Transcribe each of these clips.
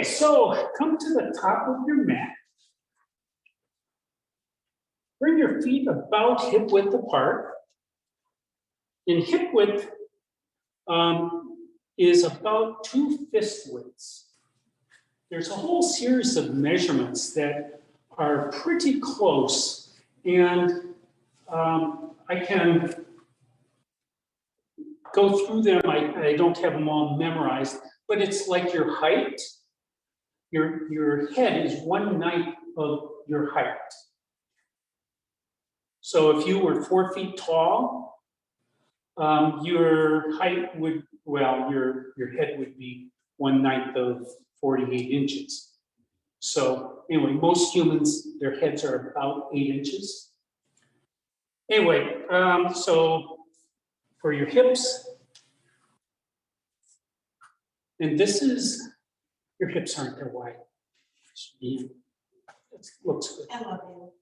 So come to the top of your mat. Bring your feet about hip width apart. And hip width is about 2 fist widths. There's a whole series of measurements that are pretty close, and I can go through them. I don't have them all memorized, but it's like your height. Your head is 1/9 of your height. So if you were 4 feet tall, your height would, well, your head would be 1/9 of 48 inches. So anyway, most humans, their heads are about 8 inches. Anyway, so for your hips, and this is, your hips aren't that wide. It looks good. I love you.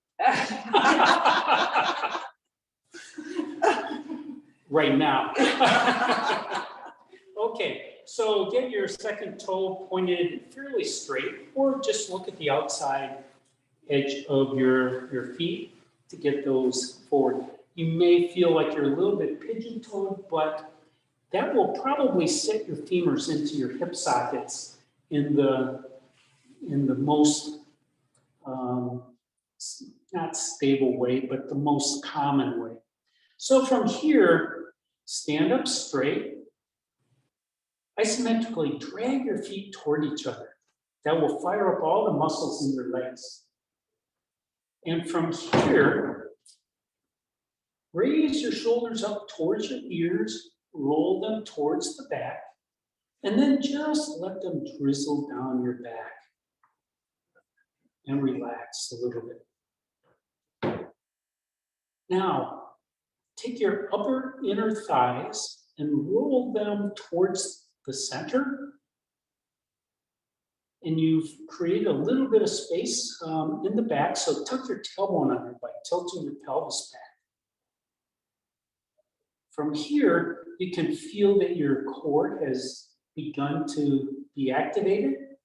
Right now. Okay, so get your second toe pointed fairly straight, or just look at the outside edge of your feet to get those forward. You may feel like you're a little bit pigeon-toed, but that will probably set your femurs into your hip sockets in the most not stable way, but the most common way. So from here, stand up straight, isometrically drag your feet toward each other. That will fire up all the muscles in your legs. And from here, raise your shoulders up towards your ears, roll them towards the back, and then just let them drizzle down your back and relax a little bit. Now, take your upper inner thighs and roll them towards the center. And you've created a little bit of space in the back, so tuck your tailbone under by tilting your pelvis back. From here, you can feel that your core has begun to be activated.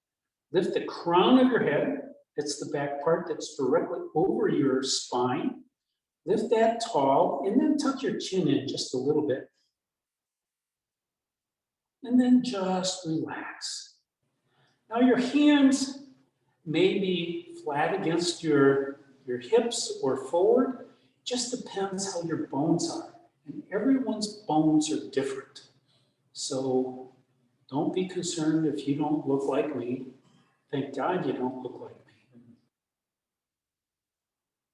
Lift the crown of your head. That's the back part that's directly over your spine. Lift that tall, and then tuck your chin in just a little bit. And then just relax. Now your hands may be flat against your hips or forward. Just depends how your bones are. And everyone's bones are different. So don't be concerned if you don't look like me. Thank God you don't look like me.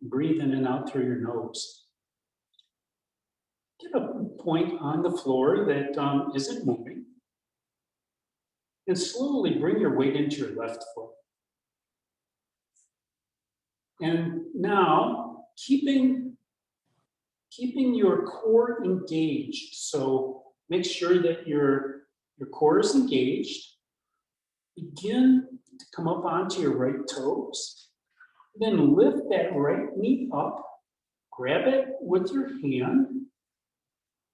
Breathe in and out through your nose. Get a point on the floor that isn't moving. And slowly bring your weight into your left foot. And now, keeping your core engaged. So make sure that your core is engaged. Begin to come up onto your right toes. Then lift that right knee up. Grab it with your hand.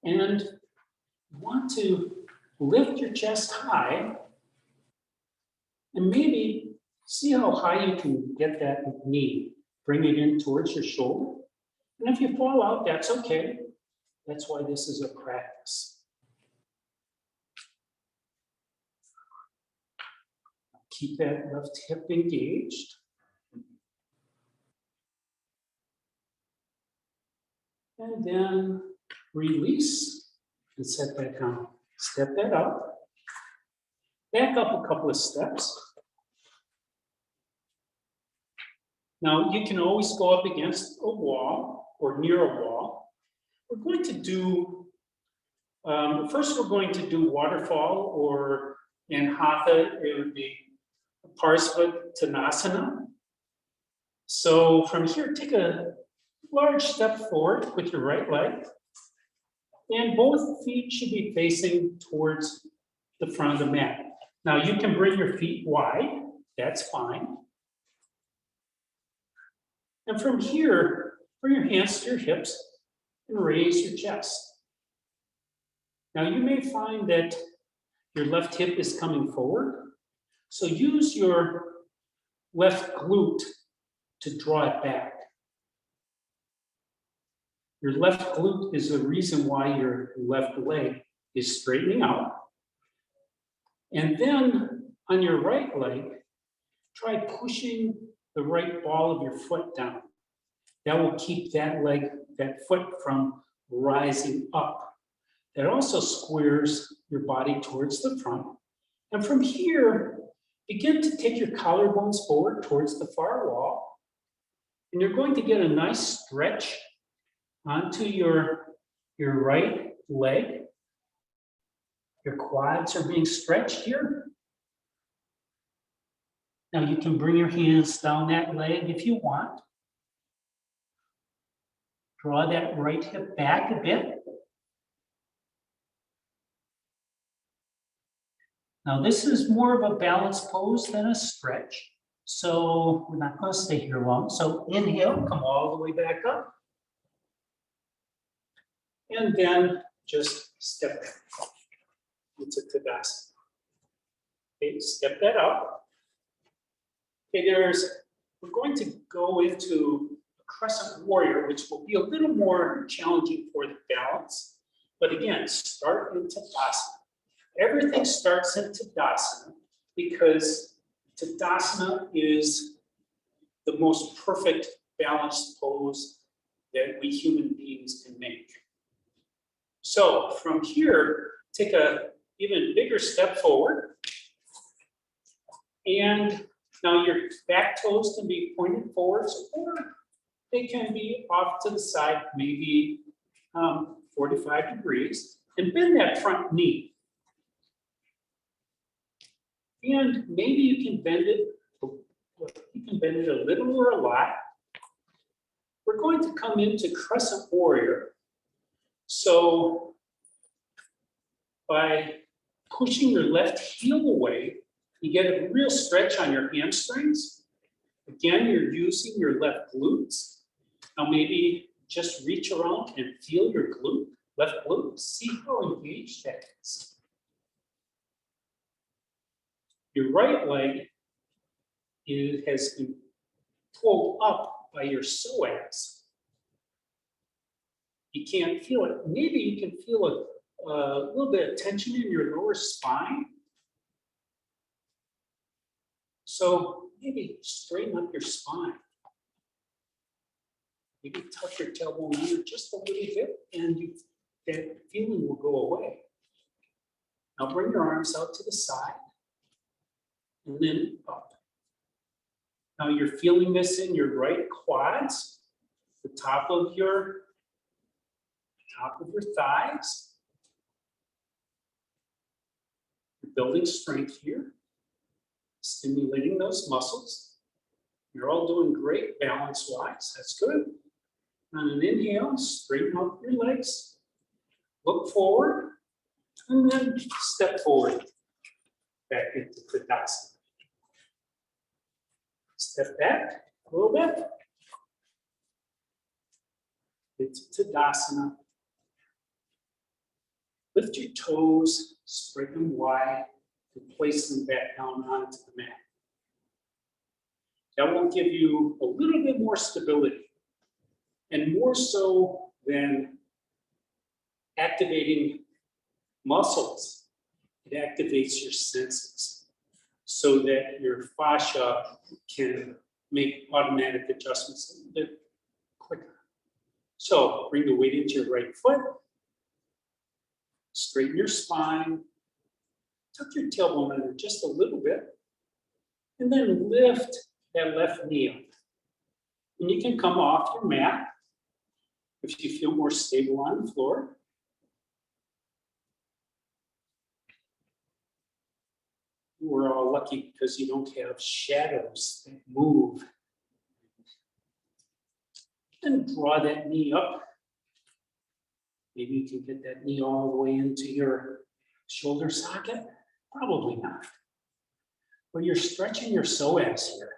And you want to lift your chest high. And maybe see how high you can get that knee. Bring it in towards your shoulder. And if you fall out, that's okay. That's why this is a practice. Keep that left hip engaged. And then release and set that down. Step that up. Back up a couple of steps. Now you can always go up against a wall or near a wall. We're going to do, first we're going to do waterfall, or in Hatha it would be Parsvattanasana. So from here, take a large step forward with your right leg. And both feet should be facing towards the front of the mat. Now you can bring your feet wide, that's fine. And from here, bring your hands to your hips and raise your chest. Now you may find that your left hip is coming forward. So use your left glute to draw it back. Your left glute is the reason why your left leg is straightening out. And then on your right leg, try pushing the right ball of your foot down. That will keep that leg, that foot from rising up. That also squares your body towards the front. And from here, begin to take your collarbones forward towards the far wall. And you're going to get a nice stretch onto your right leg. Your quads are being stretched here. Now you can bring your hands down that leg if you want. Draw that right hip back a bit. Now this is more of a balance pose than a stretch. So we're not going to stay here long. So inhale, come all the way back up. And then just step into Tadasana. Okay, step that up. Okay, we're going to go into a Crescent Warrior, which will be a little more challenging for the balance. But again, start in Tadasana. Everything starts in Tadasana because Tadasana is the most perfect balanced pose that we human beings can make. So from here, take a even bigger step forward. And now your back toes can be pointed forwards, or they can be off to the side, maybe 45 degrees, and bend that front knee. And maybe you can bend it a little or a lot. We're going to come into Crescent Warrior. So by pushing your left heel away, you get a real stretch on your hamstrings. Again, you're using your left glutes. Now maybe just reach around and feel your glute, left glute. See how engaged that is. Your right leg has been pulled up by your psoas. You can't feel it. Maybe you can feel a little bit of tension in your lower spine. So maybe straighten up your spine. Maybe tuck your tailbone under just a little bit, and that feeling will go away. Now bring your arms out to the side, and then up. Now you're feeling this in your right quads, the top of your thighs. You're building strength here, stimulating those muscles. You're all doing great balance-wise. That's good. On an inhale, straighten out your legs. Look forward, and then step forward back into Tadasana. Step back a little bit. Into Tadasana. Lift your toes, spread them wide, and place them back down onto the mat. That will give you a little bit more stability, and more so than activating muscles, it activates your senses so that your fascia can make automatic adjustments a little bit quicker. So bring the weight into your right foot, straighten your spine, tuck your tailbone under just a little bit, and then lift that left knee up. And you can come off your mat if you feel more stable on the floor. We're all lucky because you don't have shadows that move. And draw that knee up. Maybe you can get that knee all the way into your shoulder socket. Probably not. But you're stretching your psoas here.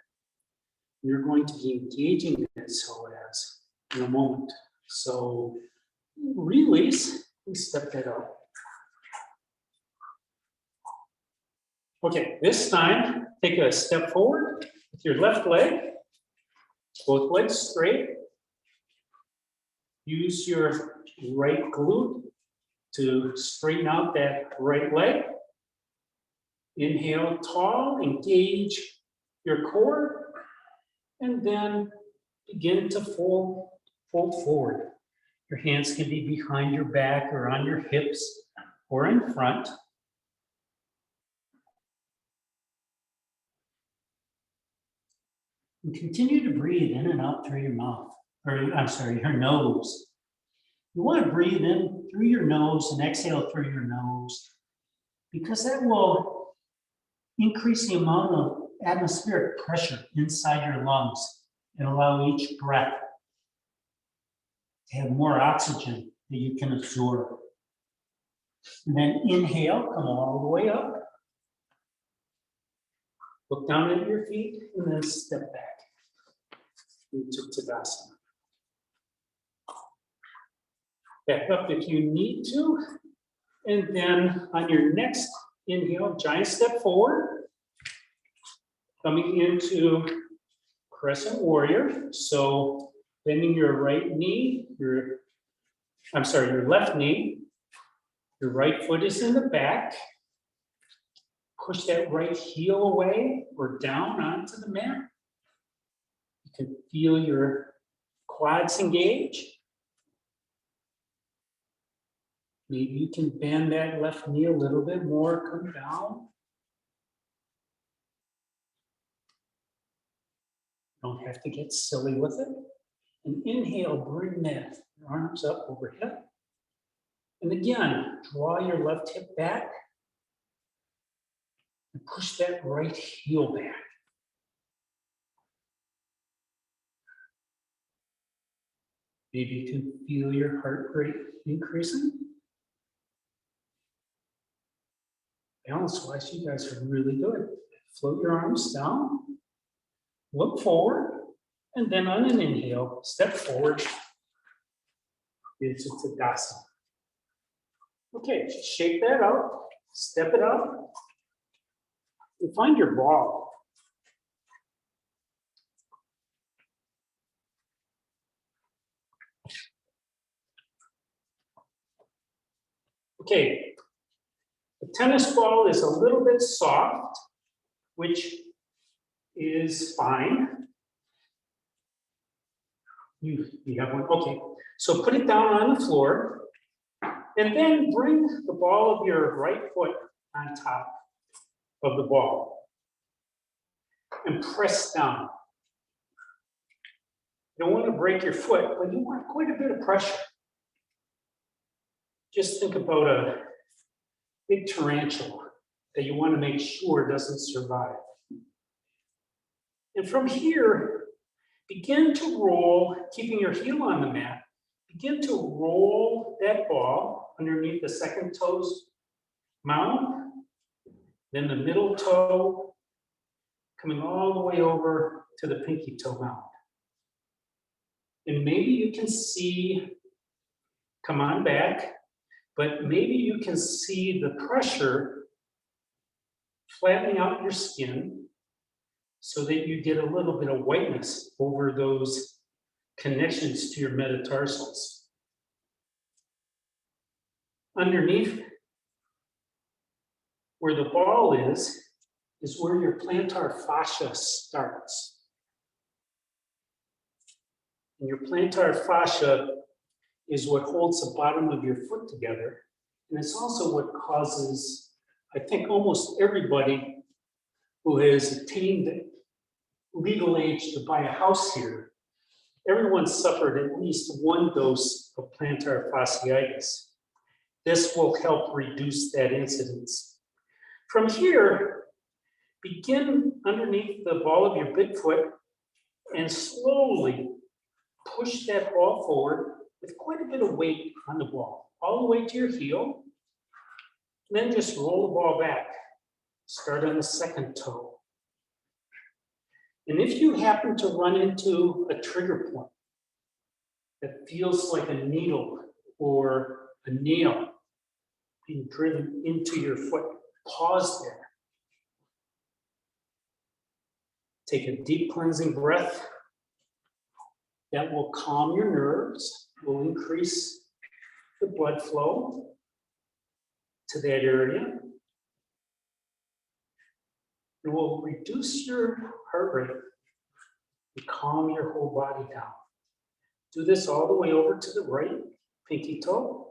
You're going to be engaging that psoas in a moment. So release and step that out. Okay, this time, take a step forward with your left leg, both legs straight. Use your right glute to straighten out that right leg. Inhale tall, engage your core, and then begin to fold forward. Your hands can be behind your back or on your hips or in front. And continue to breathe in and out through your mouth, or I'm sorry, your nose. You want to breathe in through your nose and exhale through your nose, because that will increase the amount of atmospheric pressure inside your lungs and allow each breath to have more oxygen that you can absorb. And then inhale, come all the way up. Look down at your feet and then step back into Tadasana. Back up if you need to. And then on your next inhale, giant step forward. Coming into Crescent Warrior. So bending your right knee, your left knee. Your right foot is in the back. Push that right heel away or down onto the mat. You can feel your quads engage. Maybe you can bend that left knee a little bit more, come down. Don't have to get silly with it. And inhale, bring that arms up overhead. And again, draw your left hip back. And push that right heel back. Maybe you can feel your heart rate increasing. Balance-wise, you guys are really good. Float your arms down, look forward, and then on an inhale, step forward into Tadasana. Okay, shake that out, step it up, and find your ball. Okay, the tennis ball is a little bit soft, which is fine. You have one, okay. So put it down on the floor, and then bring the ball of your right foot on top of the ball and press down. You don't want to break your foot, but you want quite a bit of pressure. Just think about a big tarantula that you want to make sure doesn't survive. And from here, begin to roll, keeping your heel on the mat. Begin to roll that ball underneath the second toe's mound, then the middle toe, coming all the way over to the pinky toe mound. And maybe you can see, come on back, but maybe you can see the pressure flattening out your skin so that you get a little bit of whiteness over those connections to your metatarsals. Underneath where the ball is where your plantar fascia starts. And your plantar fascia is what holds the bottom of your foot together. And it's also what causes, I think, almost everybody who has attained legal age to buy a house here, everyone suffered at least one dose of plantar fasciitis. This will help reduce that incidence. From here, begin underneath the ball of your big foot and slowly push that ball forward with quite a bit of weight on the ball, all the way to your heel. Then just roll the ball back. Start on the second toe. And if you happen to run into a trigger point that feels like a needle or a nail being driven into your foot, pause there. Take a deep cleansing breath. That will calm your nerves, will increase the blood flow to that area. It will reduce your heart rate and calm your whole body down. Do this all the way over to the right pinky toe.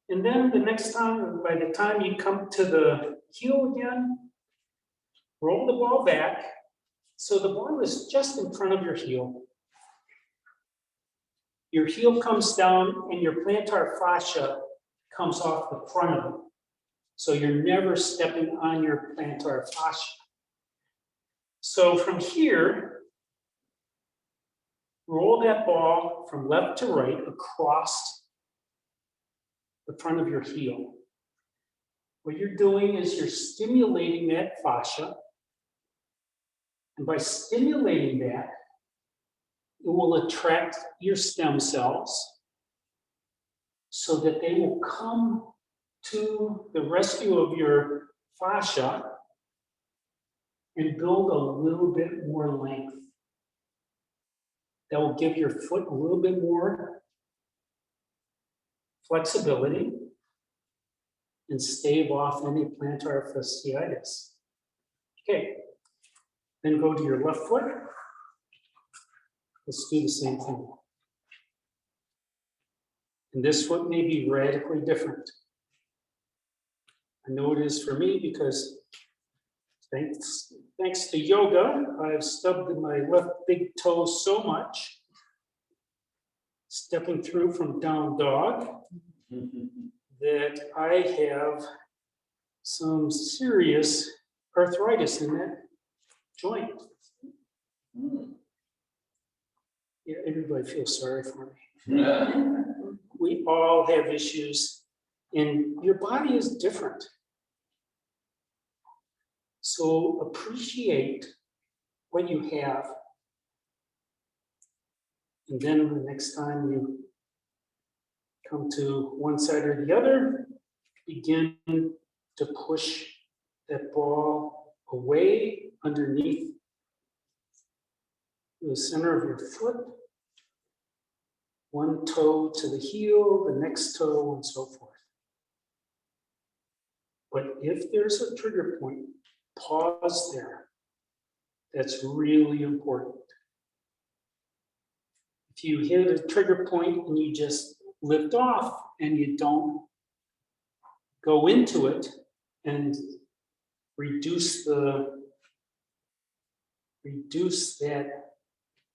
And then the next time, by the time you come to the heel again, roll the ball back so the ball is just in front of your heel. Your heel comes down and your plantar fascia comes off the front of it. So you're never stepping on your plantar fascia. So from here, roll that ball from left to right across the front of your heel. What you're doing is you're stimulating that fascia. And by stimulating that, it will attract your stem cells so that they will come to the rescue of your fascia and build a little bit more length. That will give your foot a little bit more flexibility and stave off any plantar fasciitis. Okay, then go to your left foot. Let's do the same thing. And this foot may be radically different. I know it is for me because thanks to yoga, I've stubbed my left big toe so much, stepping through from down dog, that I have some serious arthritis in that joint. Yeah, everybody feels sorry for me. We all have issues, and your body is different. So appreciate what you have. And then the next time you come to one side or the other, begin to push that ball away underneath the center of your foot. One toe to the heel, the next toe, and so forth. But if there's a trigger point, pause there. That's really important. If you hit a trigger point and you just lift off and you don't go into it and reduce that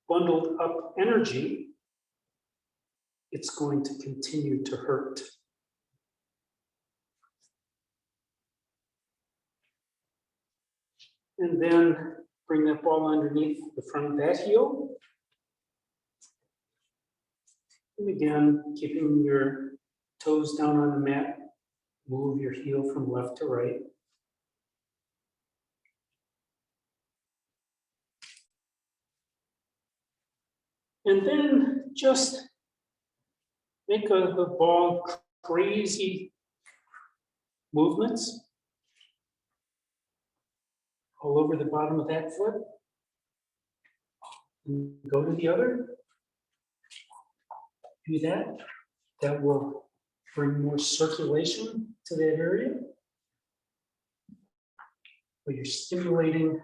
bundled up energy, it's going to continue to hurt. And then bring that ball underneath the front of that heel. And again, keeping your toes down on the mat, move your heel from left to right. And then just make the ball crazy movements all over the bottom of that foot. And go to the other. Do that. That will bring more circulation to that area. But you're stimulating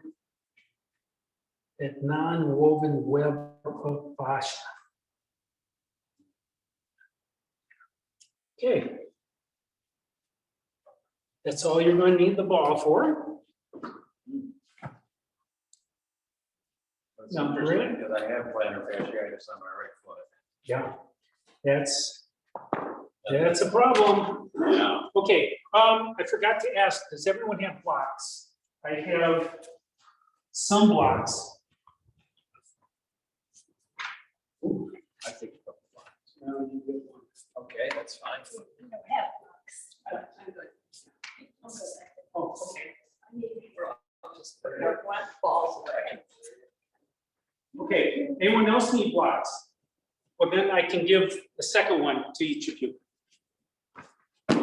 that non-woven web of fascia. Okay. That's all you're going to need the ball for. That's interesting because I have plantar fasciitis on my right foot. Yeah, that's a problem. Yeah. Okay, I forgot to ask, does everyone have blocks? I have some blocks. I think a couple blocks. Okay, that's fine. We don't have blocks. I'm good. Oh, okay. I need just one balls away. Okay, anyone else need blocks? Well, then I can give the second one to each of you. Thank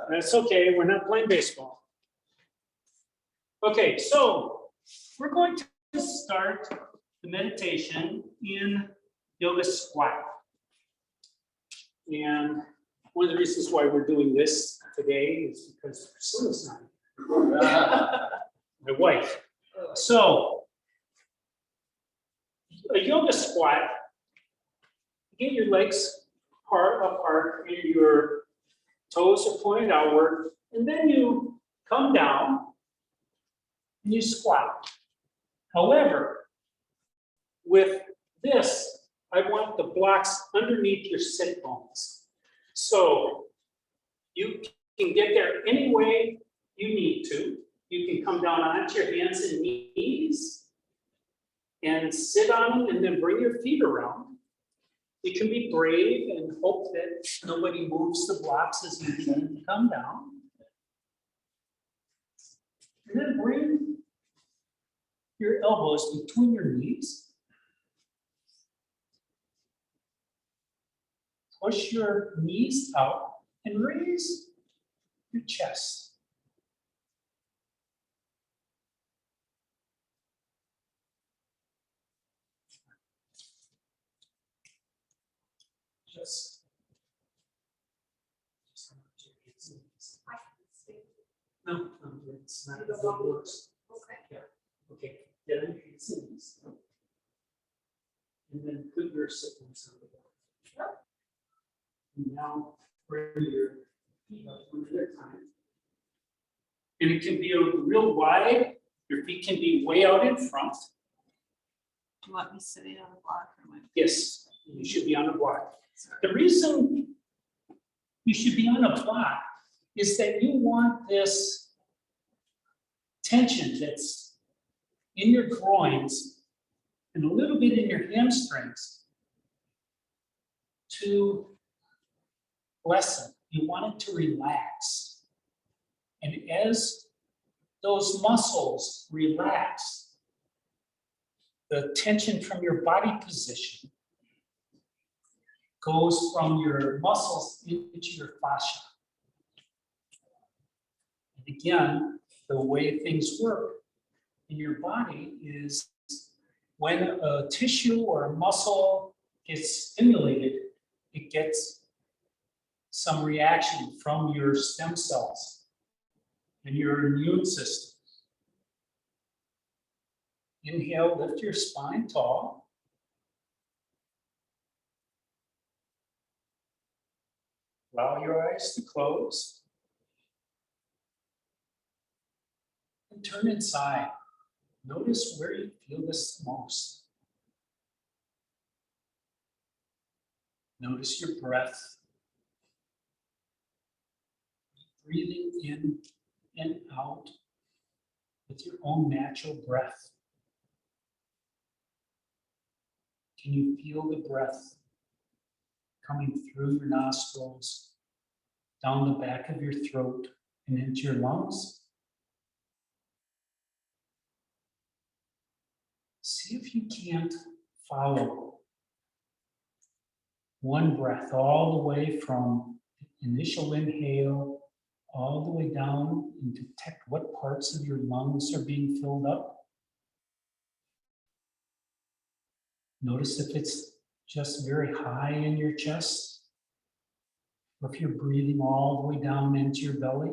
That's okay, we're not playing baseball. Okay, so we're going to start the meditation in yoga squat. And one of the reasons why we're doing this today is because Priscilla's not here. My wife. So, a yoga squat, get your legs apart and your toes are pointed outward, and then you come down and you squat. However, with this, I want the blocks underneath your sit bones. So you can get there any way you need to. You can come down onto your hands and knees and sit on them and then bring your feet around. You can be brave and hope that nobody moves the blocks as you come down. And then bring your elbows between your knees. Push your knees out and raise your chest. Just no, it's not the way it works. Okay. Yeah. Okay. Get on your hands and knees. And then put your sit bones on the ground. And now bring your feet up one at a time. And it can be real wide. Your feet can be way out in front. Do you want me sitting on a block or am I? Yes, you should be on a block. The reason you should be on a block is that you want this tension that's in your groins and a little bit in your hamstrings to lessen. You want it to relax. And as those muscles relax, the tension from your body position goes from your muscles into your fascia. And again, the way things work in your body is when a tissue or a muscle gets stimulated, it gets some reaction from your stem cells and your immune system. Inhale, lift your spine tall. Allow your eyes to close. And turn inside. Notice where you feel this the most. Notice your breath. Breathing in and out with your own natural breath. Can you feel the breath coming through your nostrils, down the back of your throat, and into your lungs? See if you can't follow one breath all the way from the initial inhale all the way down and detect what parts of your lungs are being filled up. Notice if it's just very high in your chest, or if you're breathing all the way down into your belly.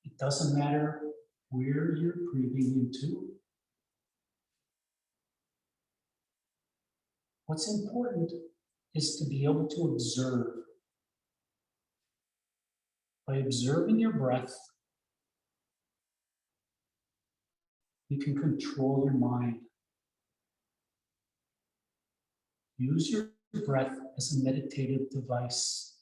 It doesn't matter where you're breathing into. What's important is to be able to observe. By observing your breath, you can control your mind. Use your breath as a meditative device.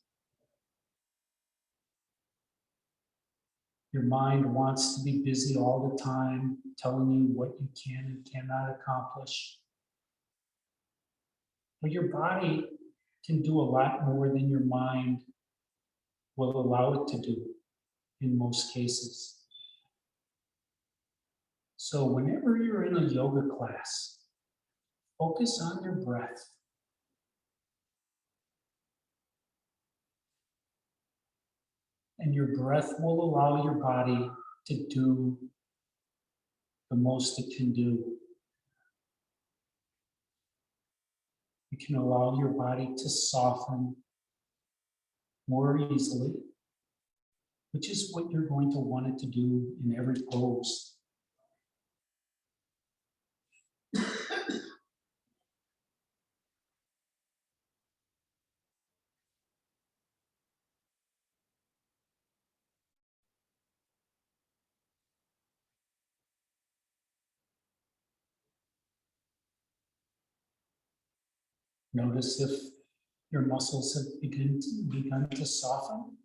Your mind wants to be busy all the time, telling you what you can and cannot accomplish. But your body can do a lot more than your mind will allow it to do in most cases. So whenever you're in a yoga class, focus on your breath. And your breath will allow your body to do the most it can do. You can allow your body to soften more easily, which is what you're going to want it to do in every pose. Notice if your muscles have begun to soften.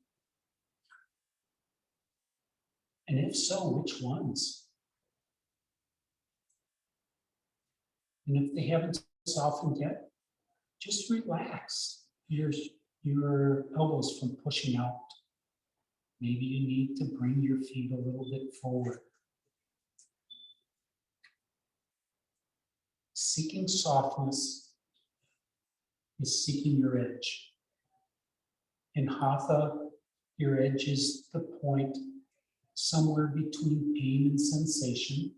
And if so, which ones? And if they haven't softened yet, just relax your elbows from pushing out. Maybe you need to bring your feet a little bit forward. Seeking softness is seeking your edge. In Hatha, your edge is the point somewhere between pain and sensation,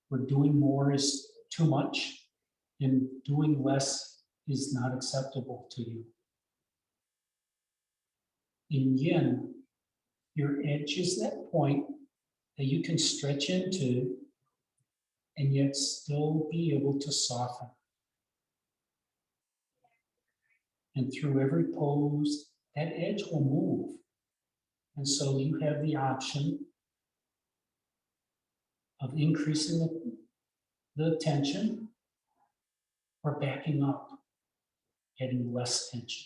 where doing more is too much and doing less is not acceptable to you. In Yin, your edge is that point that you can stretch into and yet still be able to soften. And through every pose, that edge will move. And so you have the option of increasing the tension or backing up, adding less tension.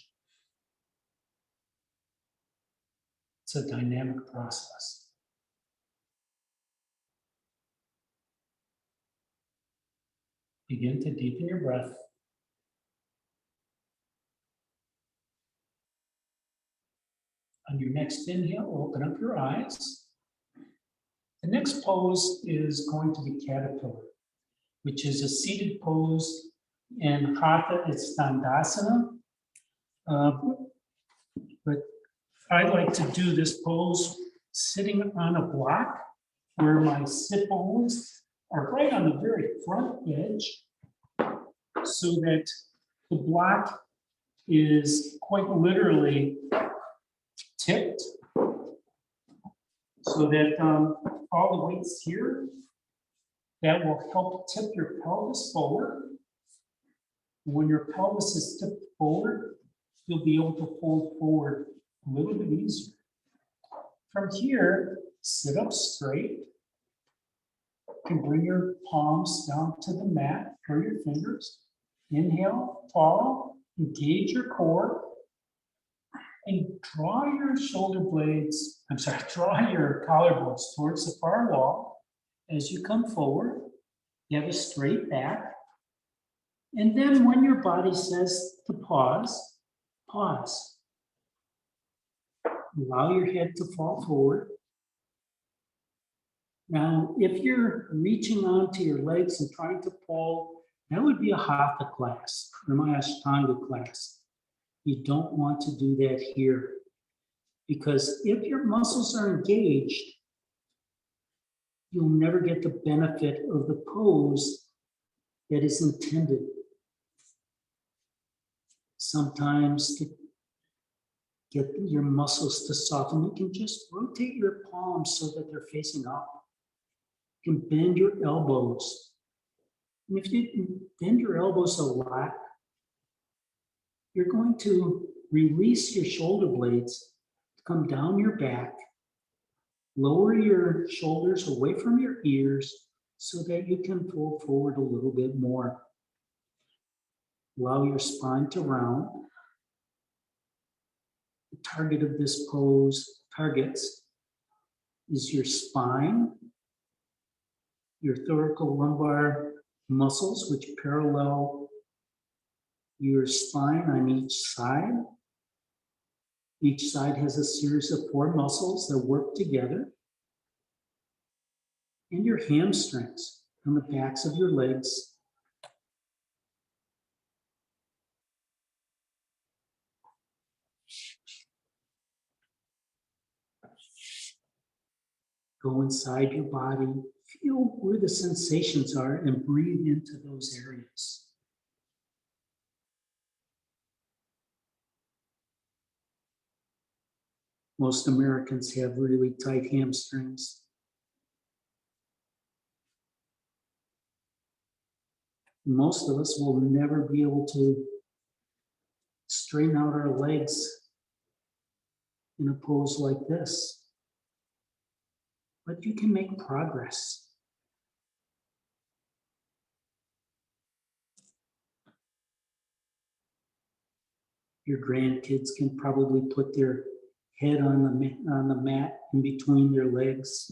It's a dynamic process. Begin to deepen your breath. On your next inhale, open up your eyes. The next pose is going to be caterpillar, which is a seated pose. In Hatha, it's Dandasana. But I like to do this pose sitting on a block where my sit bones are right on the very front edge, so that the block is quite literally tipped, so that all the weight's here. That will help tip your pelvis forward. When your pelvis is tipped forward, you'll be able to fold forward a little bit easier. From here, sit up straight. You can bring your palms down to the mat for your fingers. Inhale, follow, engage your core, and draw your draw your collarbones towards the far wall. As you come forward, you have a straight back. And then when your body says to pause, pause. Allow your head to fall forward. Now, if you're reaching onto your legs and trying to pull, that would be a Hatha class or my Ashtanga class. You don't want to do that here, because if your muscles are engaged, you'll never get the benefit of the pose that is intended. Sometimes to get your muscles to soften, you can just rotate your palms so that they're facing up. You can bend your elbows. And if you bend your elbows a lot, you're going to release your shoulder blades to come down your back, lower your shoulders away from your ears so that you can fold forward a little bit more. Allow your spine to round. The target of this pose, targets, is your spine, your thoracolumbar muscles, which parallel your spine on each side. Each side has a series of 4 muscles that work together. And your hamstrings on the backs of your legs. Go inside your body, feel where the sensations are, and breathe into those areas. Most Americans have really tight hamstrings. Most of us will never be able to straighten out our legs in a pose like this. But you can make progress. Your grandkids can probably put their head on the mat in between their legs.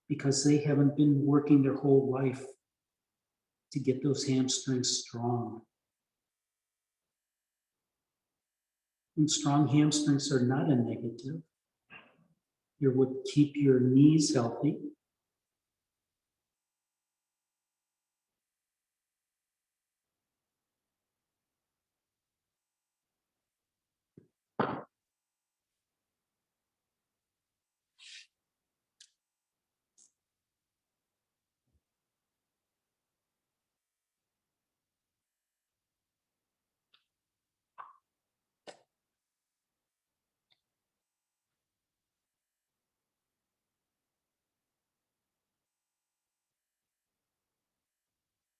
Because they haven't been working their whole life to get those hamstrings strong. And strong hamstrings are not a negative. It would keep your knees healthy.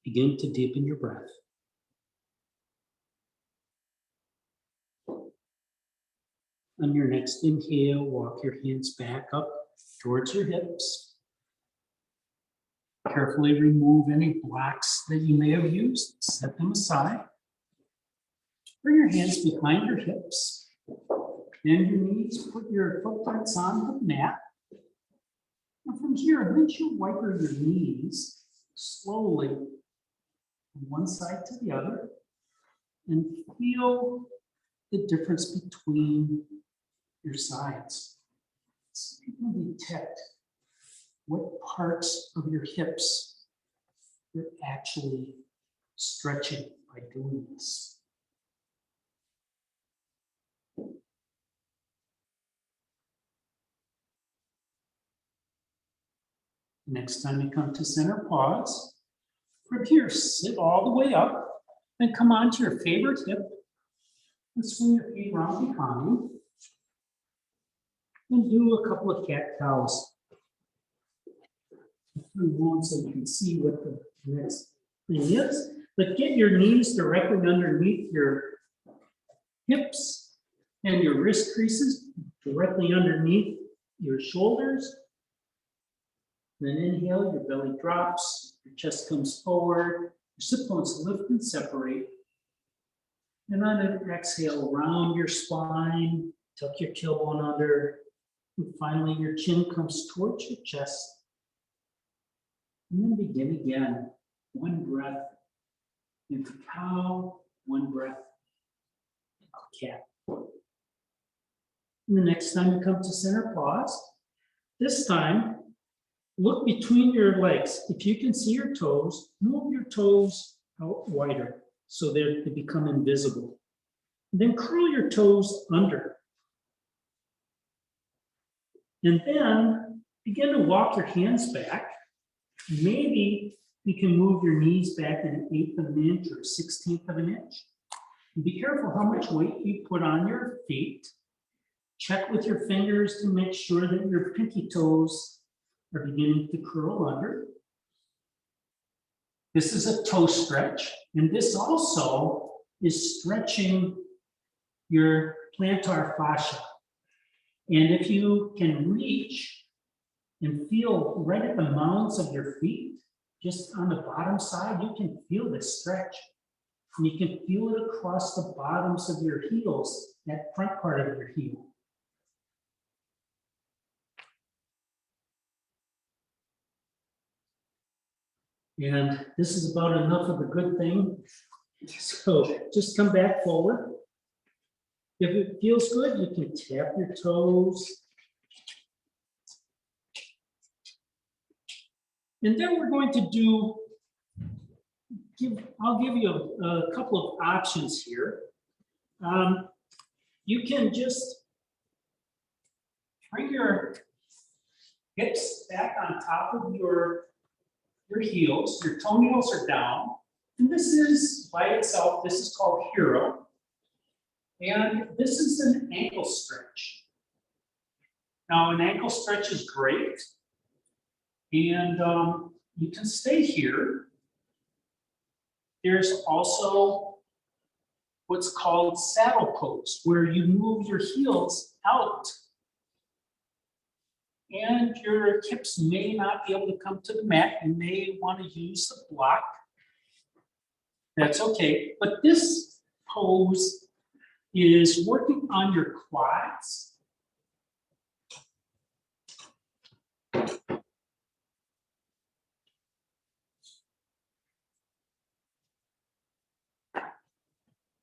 Begin to deepen your breath. On your next inhale, walk your hands back up towards your hips. Carefully remove any blocks that you may have used. Set them aside. Bring your hands behind your hips. Bend your knees. Put your footprints on the mat. And from here, windshield wiper your knees slowly from one side to the other. And feel the difference between your sides. So you can detect what parts of your hips you're actually stretching by doing this. Next time you come to center, pause. From here, sit all the way up and come onto your favorite hip and swing your feet around behind. And do a couple of cat-cows. So you can see what the next thing is. But get your knees directly underneath your hips and your wrist creases directly underneath your shoulders. Then inhale, your belly drops, your chest comes forward, your sit bones lift and separate. And on an exhale, round your spine, tuck your tailbone under, and finally your chin comes towards your chest. And then begin again. One breath into cow, one breath into cat. And the next time you come to center, pause. This time, look between your legs. If you can see your toes, move your toes out wider so they become invisible. And then curl your toes under. And then begin to walk your hands back. Maybe you can move your knees back an 1/8 of an inch or 1/16 of an inch. And be careful how much weight you put on your feet. Check with your fingers to make sure that your pinky toes are beginning to curl under. This is a toe stretch, and this also is stretching your plantar fascia. And if you can reach and feel right at the mounds of your feet, just on the bottom side, you can feel this stretch. And you can feel it across the bottoms of your heels, that front part of your heel. And this is about enough of a good thing. So just come back forward. If it feels good, you can tap your toes. And then we're going to do, I'll give you a couple of options here. you can just bring your hips back on top of your heels. Your toenails are down. And this is by itself, this is called hero. And this is an ankle stretch. Now, an ankle stretch is great. And you can stay here. There's also what's called saddle pose, where you move your heels out. And your hips may not be able to come to the mat. You may want to use the block. That's okay. But this pose is working on your quads.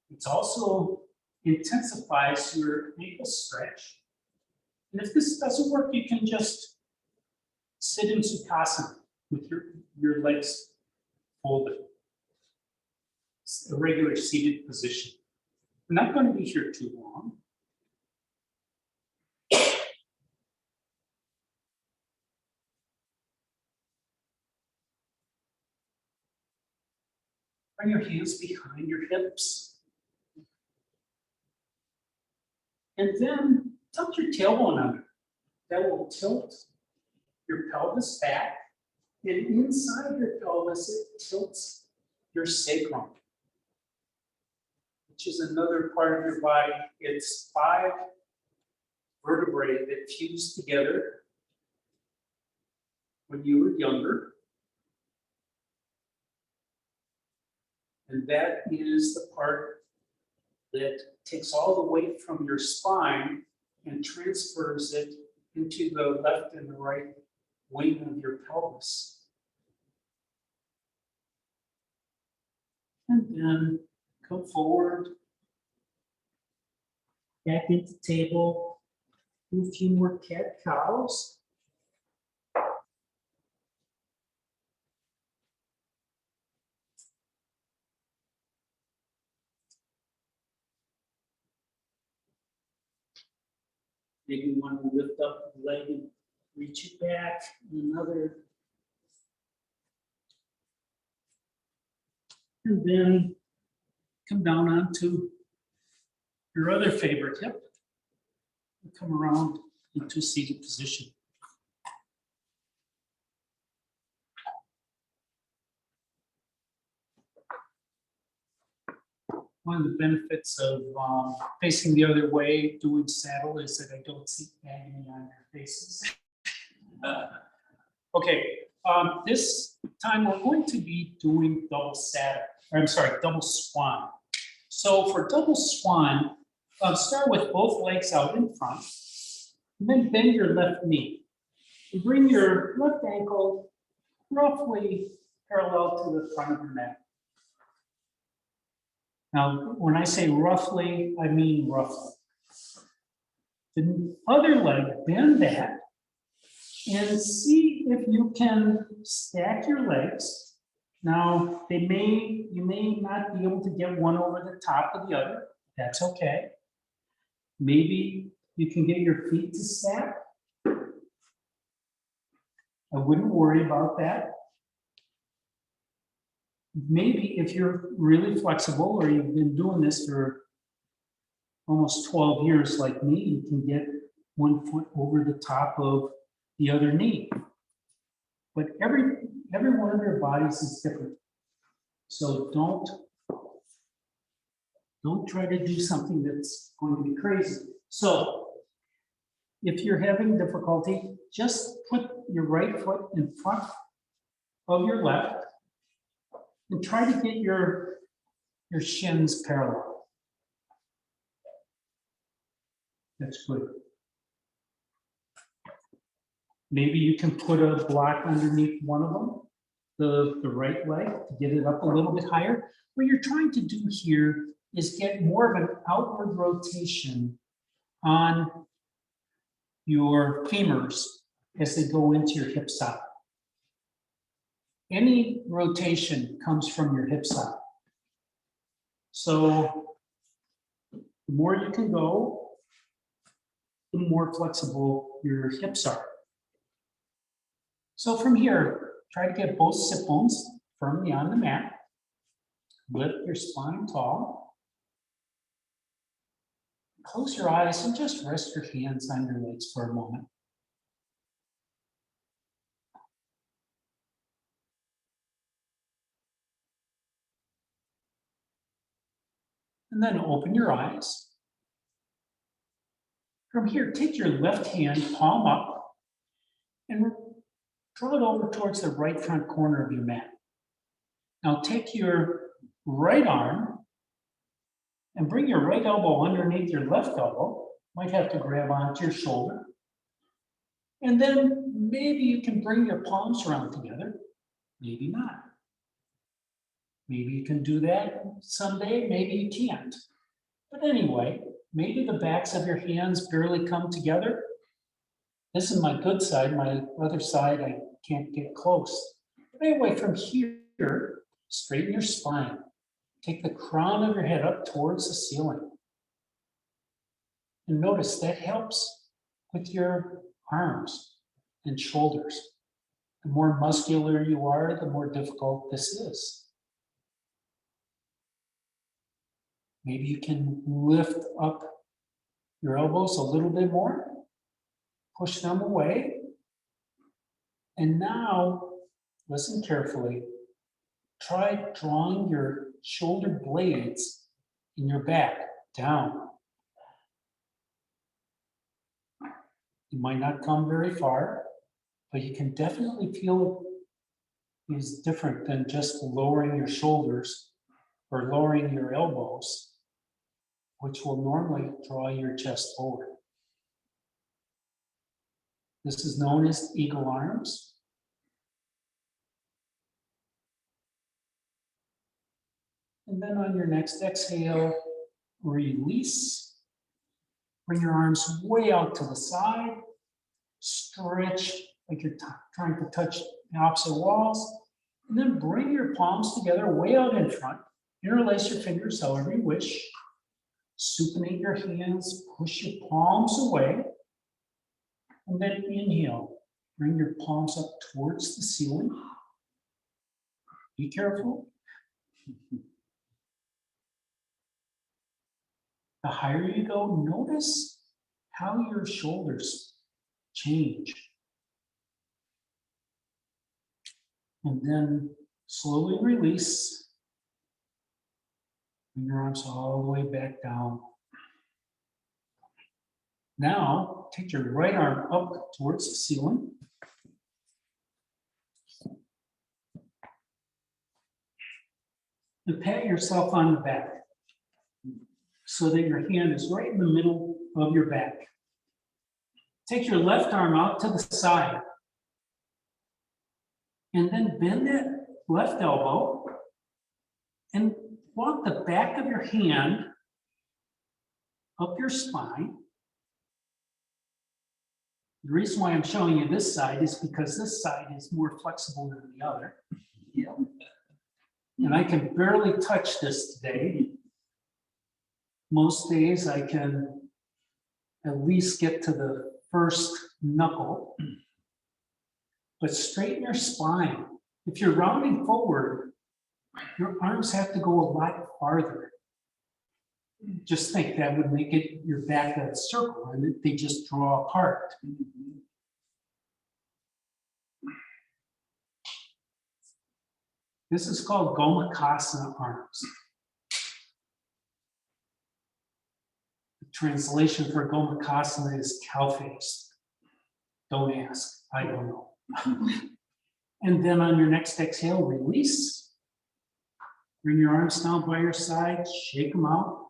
It also intensifies your ankle stretch. And if this doesn't work, you can just sit in Sukhasana with your legs folded. It's a regular seated position. We're not going to be here too long. Bring your hands behind your hips. And then tuck your tailbone under. That will tilt your pelvis back. And inside your pelvis, it tilts your sacrum, which is another part of your body. It's 5 vertebrae that fused together when you were younger. And that is the part that takes all the weight from your spine and transfers it into the left and the right wing of your pelvis. And then come forward, back into table, do a few more cat-cows. Maybe you want to lift up the leg and reach it back. Another. And then come down onto your other favorite hip. And come around into seated position. One of the benefits of facing the other way, doing saddle, is that I don't see agony on your faces. Okay, this time we're going to be doing double saddle, or I'm sorry, double swan. So for double swan, start with both legs out in front, and then bend your left knee. And bring your left ankle roughly parallel to the front of your mat. Now, when I say roughly, I mean roughly. The other leg, bend that, and see if you can stack your legs. Now, you may not be able to get one over the top of the other. That's okay. Maybe you can get your feet to stack. I wouldn't worry about that. Maybe if you're really flexible or you've been doing this for almost 12 years like me, you can get one foot over the top of the other knee. But every one of your bodies is different. So don't try to do something that's going to be crazy. So if you're having difficulty, just put your right foot in front of your left and try to get your shins parallel. That's good. Maybe you can put a block underneath one of them, the right leg, to get it up a little bit higher. What you're trying to do here is get more of an outward rotation on your femurs as they go into your hip socket. Any rotation comes from your hip socket. So The more you can go, the more flexible your hips are. So from here, try to get both sit bones firmly on the mat. Lift your spine tall. Close your eyes and just rest your hands on your legs for a moment. And then open your eyes. From here, take your left hand, palm up, and draw it over towards the right front corner of your mat. Now take your right arm and bring your right elbow underneath your left elbow. Might have to grab onto your shoulder. And then maybe you can bring your palms around together. Maybe not. Maybe you can do that someday, maybe you can't. But anyway, maybe the backs of your hands barely come together. This is my good side, my other side, I can't get close. But anyway, from here, straighten your spine. Take the crown of your head up towards the ceiling. And notice that helps with your arms and shoulders. The more muscular you are, the more difficult this is. Maybe you can lift up your elbows a little bit more, push them away. And now, listen carefully. Try drawing your shoulder blades in your back down. You might not come very far, but you can definitely feel it is different than just lowering your shoulders or lowering your elbows, which will normally draw your chest forward. This is known as eagle arms. And then on your next exhale, release. Bring your arms way out to the side. Stretch like you're trying to touch the opposite walls. And then bring your palms together way out in front. Interlace your fingers however you wish. Supinate your hands, push your palms away. And then inhale. Bring your palms up towards the ceiling. Be careful. The higher you go, notice how your shoulders change. And then slowly release. Bring your arms all the way back down. Now, take your right arm up towards the ceiling. And pat yourself on the back so that your hand is right in the middle of your back. Take your left arm out to the side. And then bend that left elbow and walk the back of your hand up your spine. The reason why I'm showing you this side is because this side is more flexible than the other. Yeah. And I can barely touch this today. Most days I can at least get to the first knuckle. But straighten your spine. If you're rounding forward, your arms have to go a lot farther. Just think that would make it your back a circle and they just draw apart. This is called Gomukasana Arms. The translation for Gomukasana is cow face. Don't ask, I don't know. And then on your next exhale, release. Bring your arms down by your side, shake them out.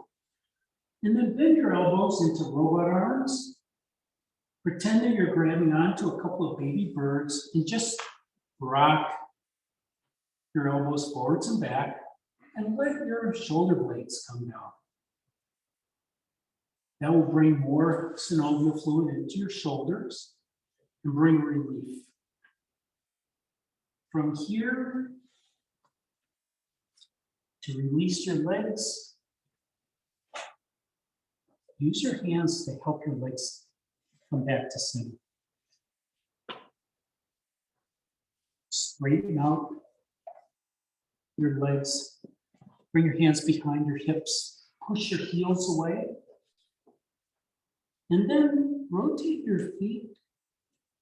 And then bend your elbows into robot arms. Pretend that you're grabbing onto a couple of baby birds and just rock your elbows forwards and back and let your shoulder blades come down. That will bring more synovial fluid into your shoulders and bring relief. From here, to release your legs, use your hands to help your legs come back to center. Straighten out your legs. Bring your hands behind your hips. Push your heels away. And then rotate your feet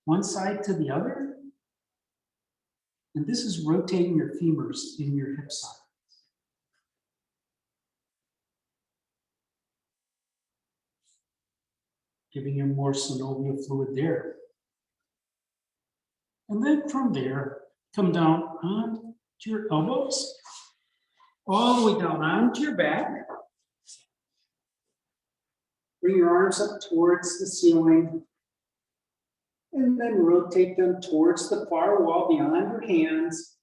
one side to the other. And this is rotating your femurs in your hip side. Giving you more synovial fluid there. And then from there, come down onto your elbows, all the way down onto your back. Bring your arms up towards the ceiling. And then rotate them towards the far wall beyond your hands.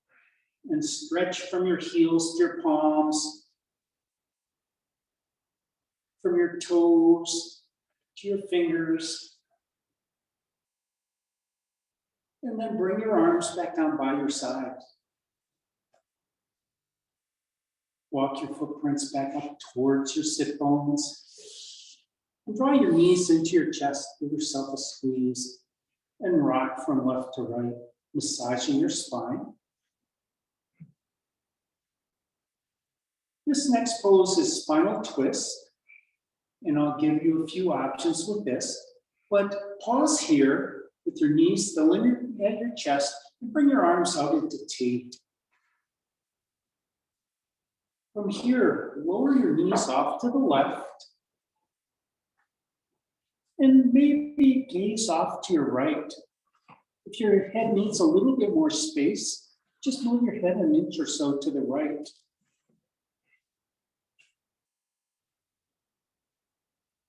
And stretch from your heels to your palms. From your toes to your fingers. And then bring your arms back down by your sides. Walk your footprints back up towards your sit bones. And draw your knees into your chest. Give yourself a squeeze. And rock from left to right, massaging your spine. This next pose is Spinal Twist. And I'll give you a few options with this. But pause here with your knees still at your chest and bring your arms out into T. From here, lower your knees off to the left. And maybe gaze off to your right. If your head needs a little bit more space, just move your head an inch or so to the right.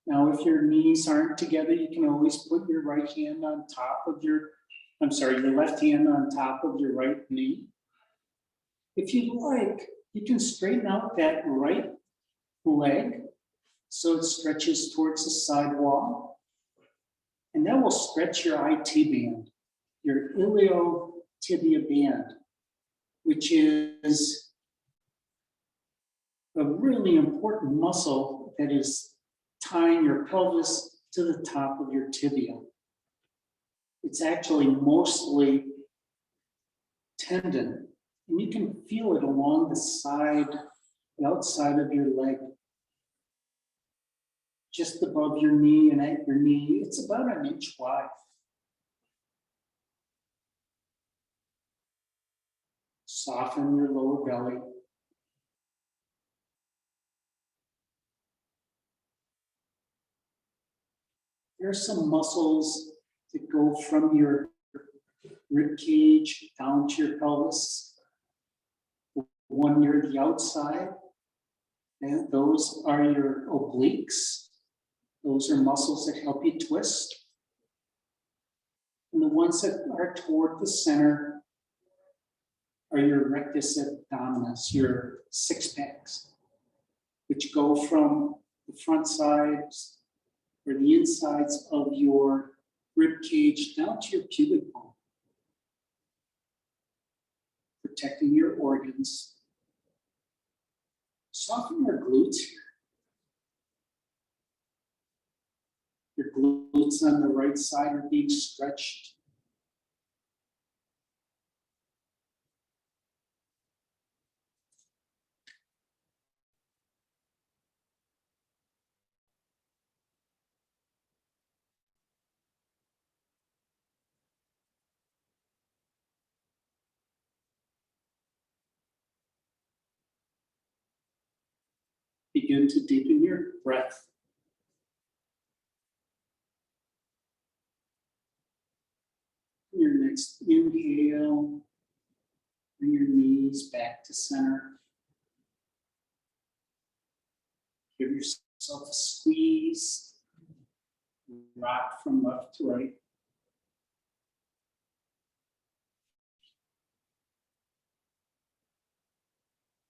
Now, if your knees aren't together, you can always put your right hand on top of your left hand on top of your right knee. If you like, you can straighten out that right leg so it stretches towards the side wall. And that will stretch your IT band, your iliotibial band, which is a really important muscle that is tying your pelvis to the top of your tibia. It's actually mostly tendon, and you can feel it along the outside of your leg. Just above your knee and at your knee, it's about an inch wide. Soften your lower belly. There are some muscles that go from your rib cage down to your pelvis. One near the outside, and those are your obliques. Those are muscles that help you twist. And the ones that are toward the center are your rectus abdominis, your six packs, which go from the front sides or the insides of your rib cage down to your pubic bone, protecting your organs. Soften your glutes here. Your glutes on the right side are being stretched. Begin to deepen your breath. Your next inhale, bring your knees back to center. Give yourself a squeeze. Rock from left to right.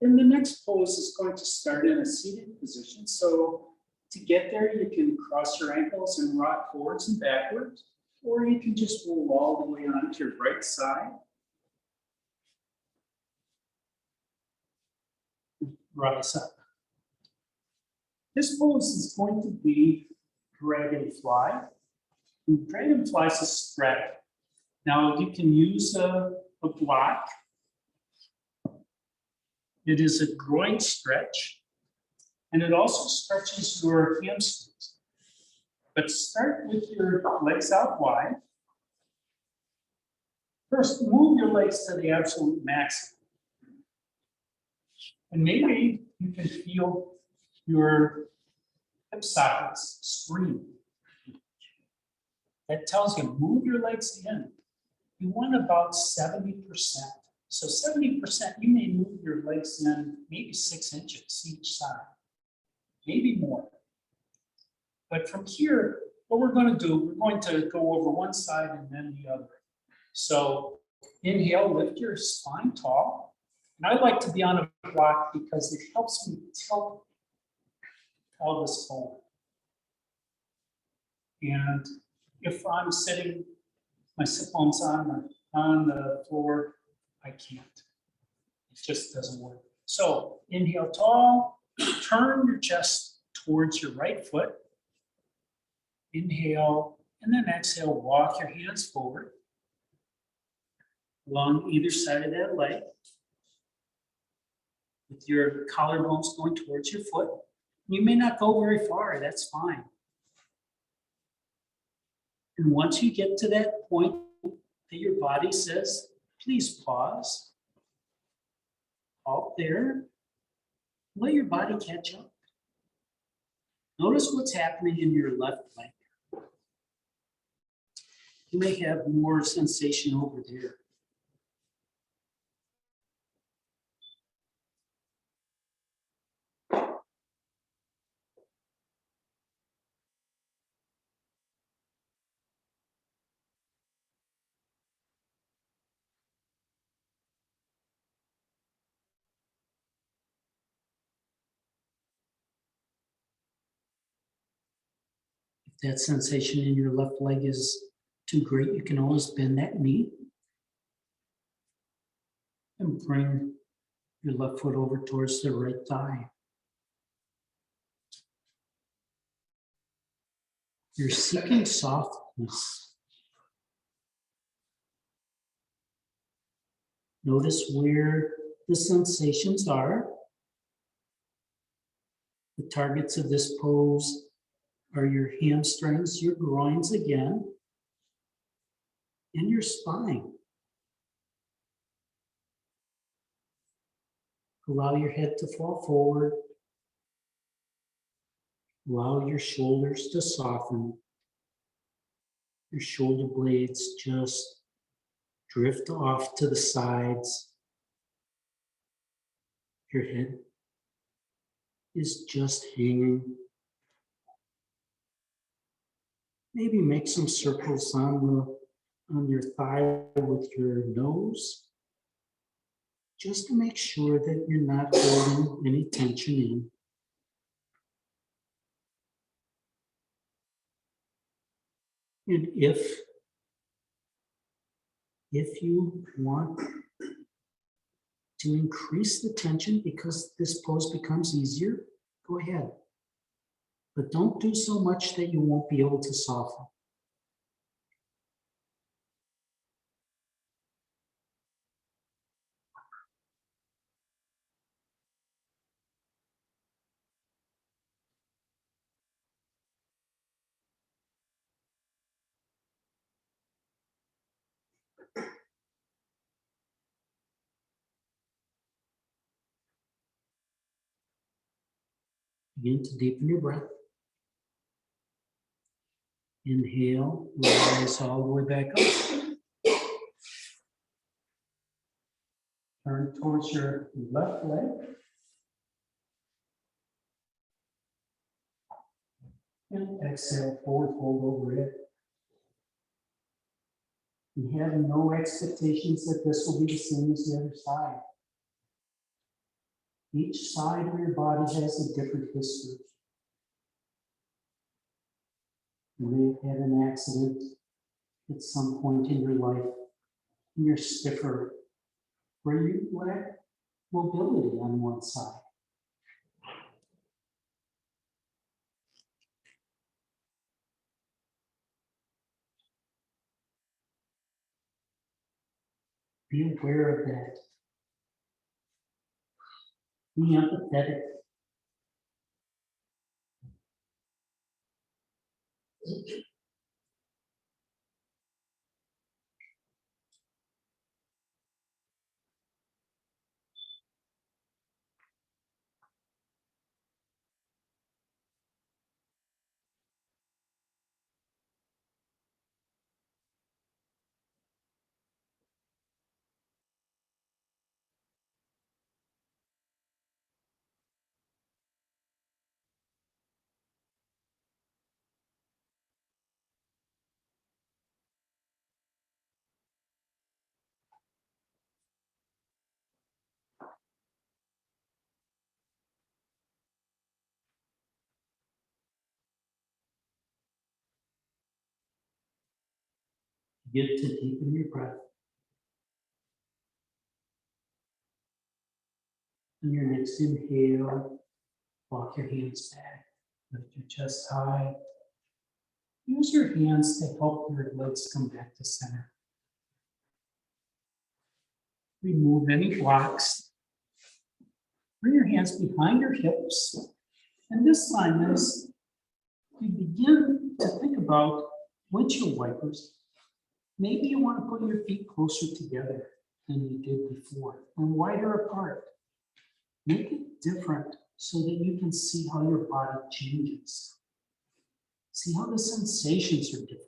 Then the next pose is going to start in a seated position. So to get there, you can cross your ankles and rock forwards and backwards, or you can just roll all the way onto your right side. Rise up. This pose is going to be dragonfly. And dragonfly is a spread. Now you can use a block. It is a groin stretch, and it also stretches your hamstrings. But start with your legs out wide. First, move your legs to the absolute maximum. And maybe you can feel your hip sockets scream. That tells you move your legs in. You want about 70%. So 70%, you may move your legs in maybe 6 inches each side, maybe more. But from here, what we're going to do, we're going to go over one side and then the other. So inhale, lift your spine tall. And I like to be on a block because it helps me tilt pelvis forward. And if I'm sitting, my sit bone's on the floor, I can't. It just doesn't work. So inhale tall, turn your chest towards your right foot. Inhale, and then exhale, walk your hands forward along either side of that leg with your collarbones going towards your foot. You may not go very far, that's fine. And once you get to that point that your body says, please pause, halt there, let your body catch up. Notice what's happening in your left leg. You may have more sensation over there. If that sensation in your left leg is too great, you can always bend that knee and bring your left foot over towards the right thigh. You're seeking softness. Notice where the sensations are. The targets of this pose are your hamstrings, your groins again, and your spine. Allow your head to fall forward. Allow your shoulders to soften. Your shoulder blades just drift off to the sides. Your head is just hanging. Maybe make some circles on your thigh with your nose, just to make sure that you're not holding any tension in. And if you want to increase the tension because this pose becomes easier, go ahead. But don't do so much that you won't be able to soften. Begin to deepen your breath. Inhale, rise all the way back up. Turn towards your left leg. And exhale, forward fold over it. And have no expectations that this will be the same as the other side. Each side of your body has a different history. You may have had an accident at some point in your life, and you're stiffer, where you lack mobility on one side. Be aware of that. Be empathetic. Get to deepen your breath. On your next inhale, walk your hands back, lift your chest high. Use your hands to help your legs come back to center. Remove any blocks. Bring your hands behind your hips. And this time, as you begin to think about windshield wipers, maybe you want to put your feet closer together than you did before and wider apart. Make it different so that you can see how your body changes. See how the sensations are different.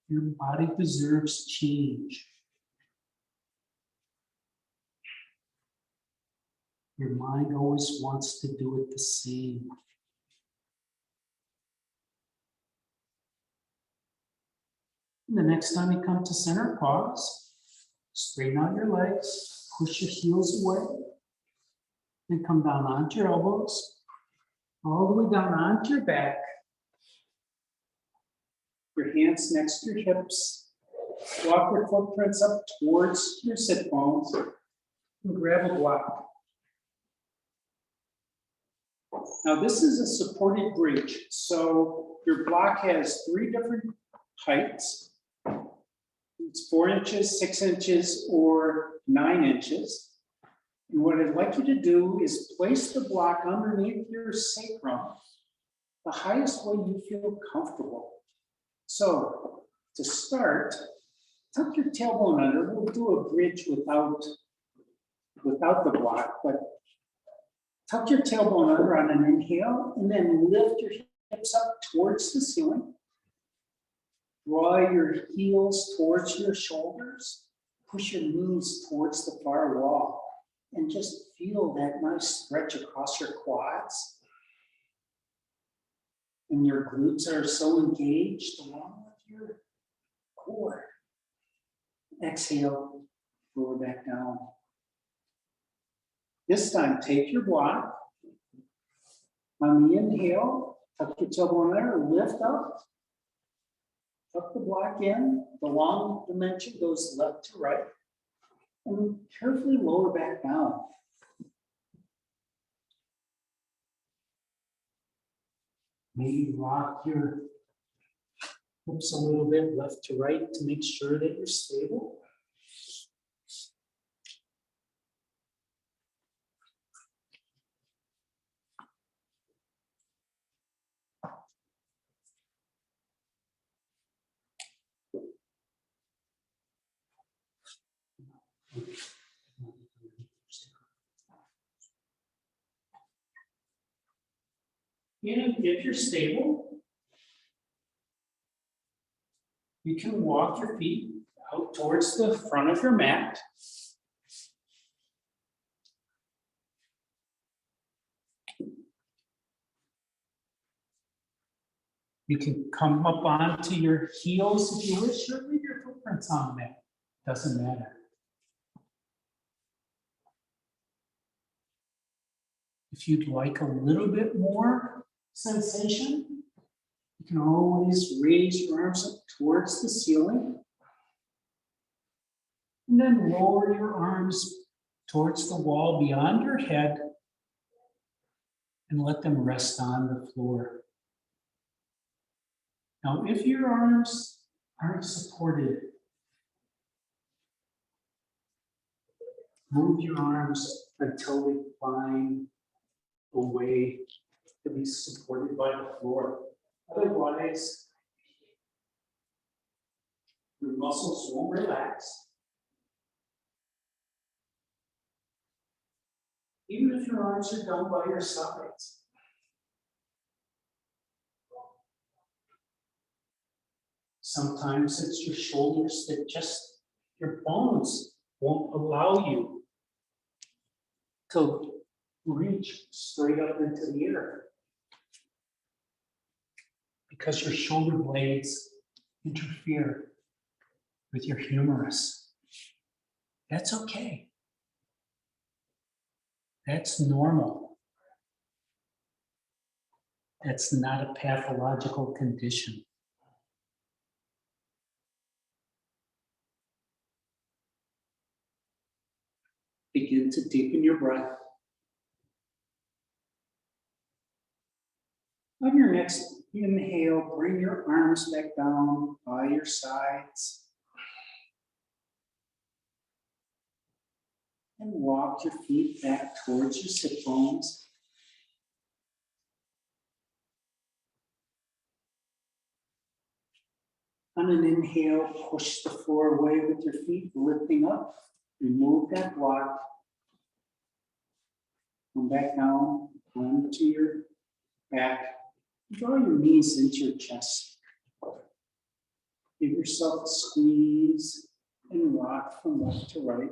Your body deserves change. Your mind always wants to do it the same. And the next time you come to center, pause. Straighten out your legs. Push your heels away. Then come down onto your elbows. All the way down onto your back. Your hands next to your hips. Walk your footprints up towards your sit bones. And grab a block. Now this is a supported bridge. So your block has 3 different heights. It's 4 inches, 6 inches, or 9 inches. And what I'd like you to do is place the block underneath your sacrum, the highest way you feel comfortable. So to start, tuck your tailbone under. We'll do a bridge without the block, but tuck your tailbone under on an inhale, and then lift your hips up towards the ceiling. Draw your heels towards your shoulders. Push your knees towards the far wall. And just feel that nice stretch across your quads. And your glutes are so engaged along with your core. Exhale, lower back down. This time, take your block. On the inhale, tuck your tailbone there, lift up. Tuck the block in. The long dimension goes left to right. And carefully lower back down. Maybe rock your hips a little bit left to right to make sure that you're stable. And if you're stable, you can walk your feet out towards the front of your mat. You can come up onto your heels if you wish, or leave your footprints on the mat. Doesn't matter. If you'd like a little bit more sensation, you can always raise your arms up towards the ceiling. And then lower your arms towards the wall beyond your head and let them rest on the floor. Now, if your arms aren't supported, move your arms until they find a way to be supported by the floor. Otherwise, your muscles won't relax. Even if your arms are down by your sides. Sometimes it's your shoulders that just, your bones won't allow you to reach straight up into the air. Because your shoulder blades interfere with your humerus. That's okay. That's normal. That's not a pathological condition. Begin to deepen your breath. On your next inhale, bring your arms back down by your sides. And walk your feet back towards your sit bones. On an inhale, push the floor away with your feet, lifting up. Remove that block. Come back down onto your back. Draw your knees into your chest. Give yourself a squeeze and rock from left to right.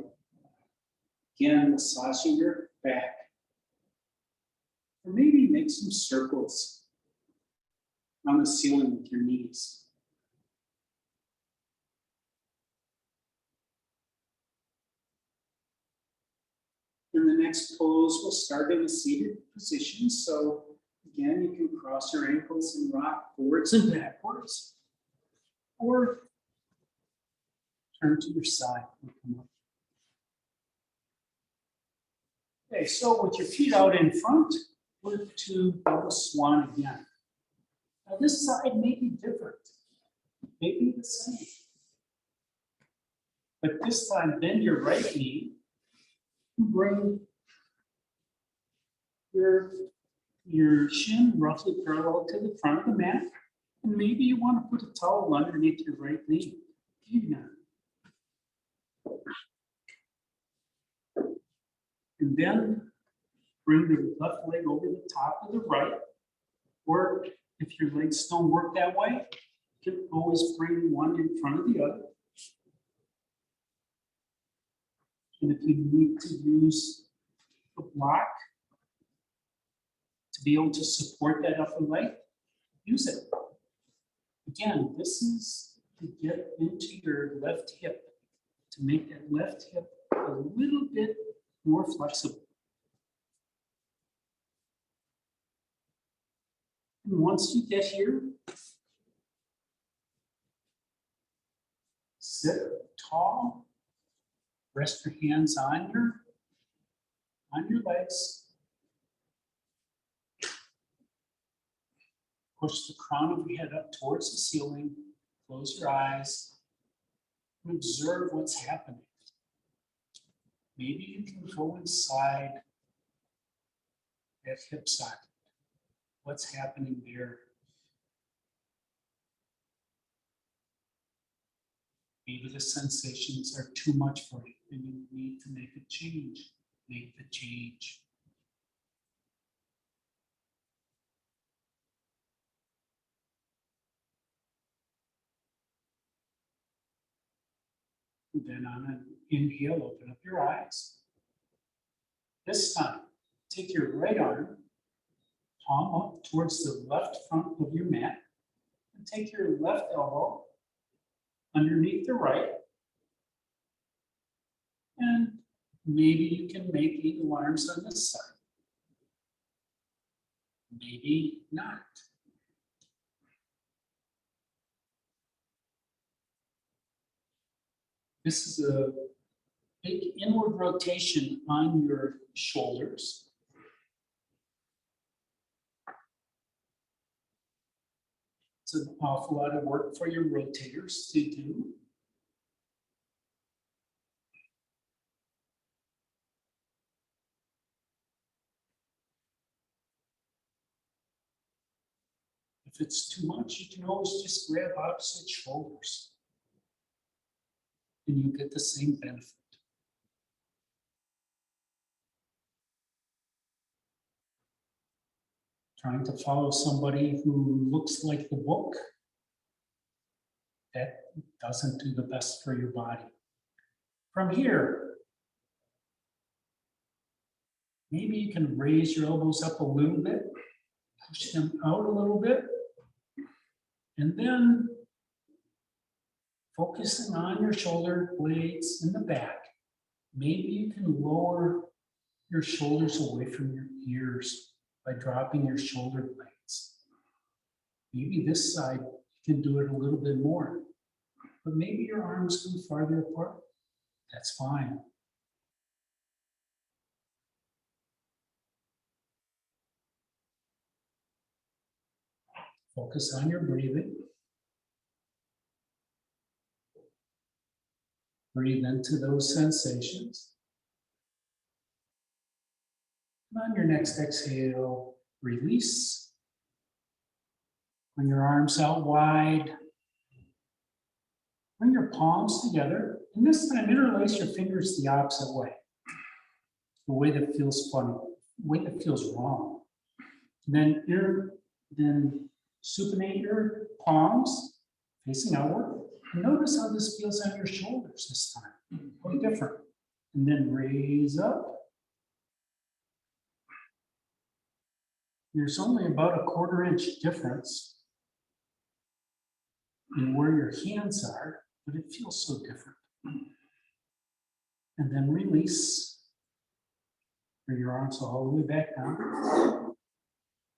Again, massaging your back. Or maybe make some circles on the ceiling with your knees. In the next pose, we'll start in a seated position. So again, you can cross your ankles and rock forwards and backwards. Or turn to your side and come up. Okay, so with your feet out in front, we're to go to Swan again. Now this side may be different, maybe the same. But this time, bend your right knee, bring your shin roughly parallel to the front of the mat, and maybe you want to put a towel underneath your right knee. And then bring the left leg over the top of the right, or if your legs don't work that way, you can always bring one in front of the other. And if you need to use a block to be able to support that upper leg, use it. Again, this is to get into your left hip, to make that left hip a little bit more flexible. And once you get here, sit tall, rest your hands on your legs. Push the crown of your head up towards the ceiling, close your eyes, and observe what's happening. Maybe you can go inside that hip socket. What's happening there? Maybe the sensations are too much for you and you need to make a change. Make the change. And then on an inhale, open up your eyes. This time, take your right arm, palm up towards the left front of your mat, and take your left elbow underneath the right. And maybe you can make eagle arms on this side. Maybe not. This is a big inward rotation on your shoulders. It's It's an awful lot of work for your rotators to do. If it's too much, you can always just grab opposite shoulders. And you get the same benefit. Trying to follow somebody who looks like the book, that doesn't do the best for your body. From here, maybe you can raise your elbows up a little bit, push them out a little bit, and then focusing on your shoulder blades in the back. Maybe you can lower your shoulders away from your ears by dropping your shoulder blades. Maybe this side you can do it a little bit more, but maybe your arms go farther apart. That's fine. Focus on your breathing. Breathe into those sensations. And on your next exhale, release. Bring your arms out wide. Bring your palms together. And this time, interlace your fingers the opposite way. The way that feels funny, the way that feels wrong. And then supinate your palms facing outward. And notice how this feels on your shoulders this time. Quite different. And then raise up. There's only about a 1/4 inch difference in where your hands are, but it feels so different. And then release. Bring your arms all the way back down.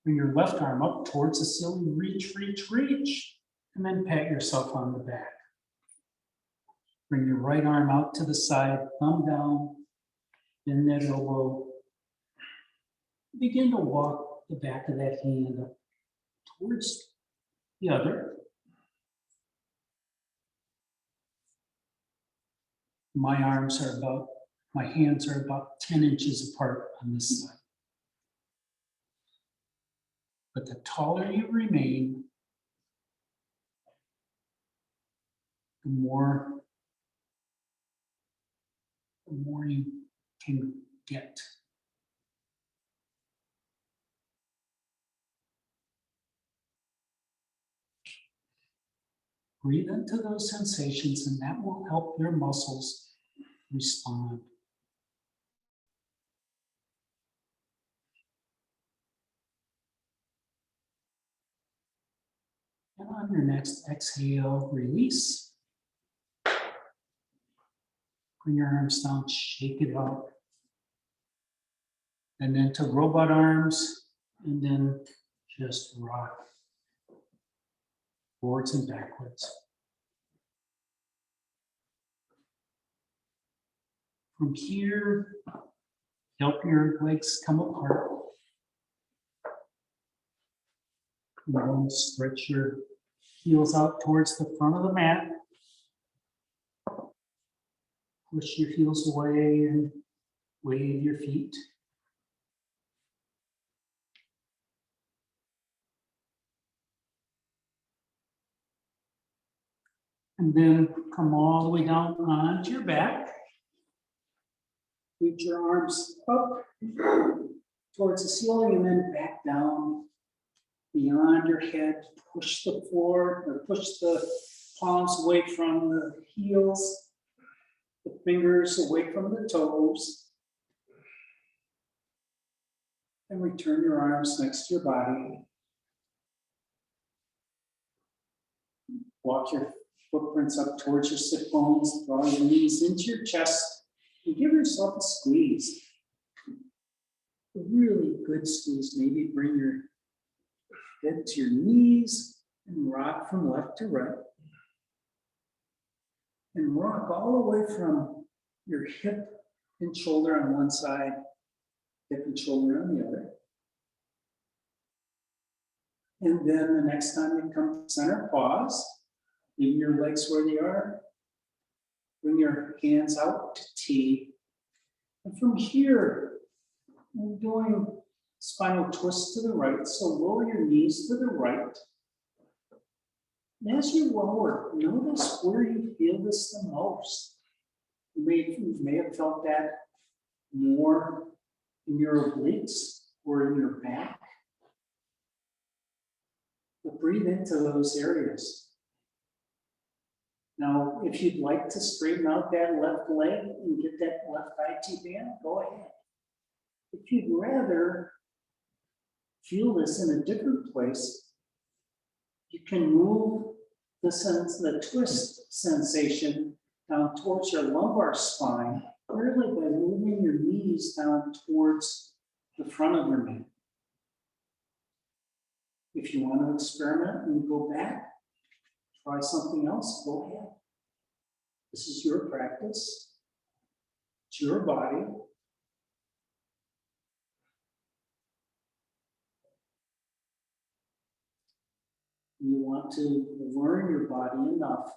Bring your left arm up towards the ceiling. Reach, reach, reach. And then pat yourself on the back. Bring your right arm out to the side, thumb down, bend that elbow. Begin to walk the back of that hand up towards the other. My hands are about 10 inches apart on this side. But the taller you remain, the more you can get. Breathe into those sensations, and that will help your muscles respond. And on your next exhale, release. Bring your arms down, shake it out. And then to robot arms, and then just rock forwards and backwards. From here, help your legs come apart. And then stretch your heels out towards the front of the mat. Push your heels away and wave your feet. And then come all the way down onto your back. Reach your arms up towards the ceiling and then back down beyond your head. Push the floor or push the palms away from the heels, the fingers away from the toes. And return your arms next to your body. Walk your footprints up towards your sit bones. Draw your knees into your chest and give yourself a squeeze. A really good squeeze. Maybe bring your head to your knees and rock from left to right. And rock all the way from your hip and shoulder on one side, hip and shoulder on the other. And then the next time you come to center, pause. Leave your legs where they are. Bring your hands out to T. And from here, we're doing spinal twist to the right. So lower your knees to the right. And as you lower, notice where you feel this the most. You may have felt that more in your obliques or in your back. But breathe into those areas. Now, if you'd like to straighten out that left leg and get that left IT band, go ahead. If you'd rather feel this in a different place, you can move the twist sensation down towards your lumbar spine, really by moving your knees down towards the front of your mat. If you want to experiment and go back, try something else, go ahead. This is your practice. It's your body. You want to learn your body enough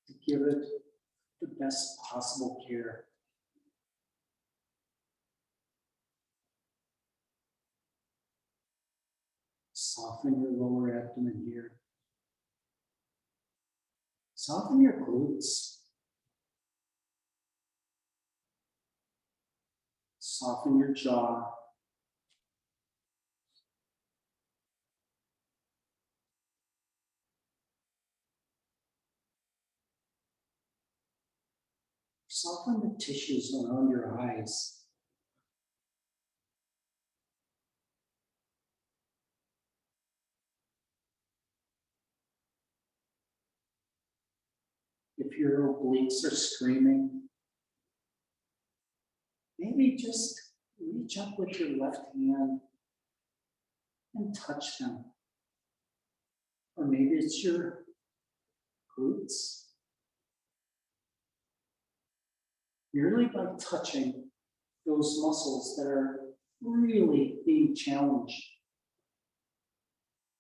to give it the best possible care. Soften your lower abdomen here. Soften your glutes. Soften your jaw. Soften the tissues around your eyes. If your obliques are screaming, maybe just reach up with your left hand and touch them. Or maybe it's your glutes. Merely by touching those muscles that are really being challenged,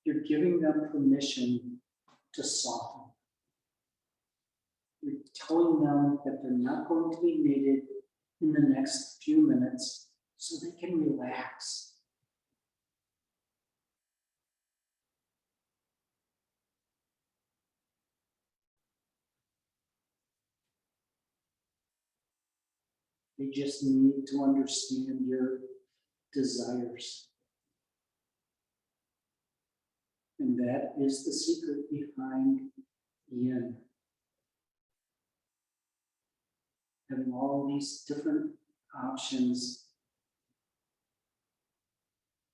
you're giving them permission to soften. You're telling them that they're not going to be needed in the next few minutes so they can relax. They just need to understand your desires. And that is the secret behind Yin. Having all these different options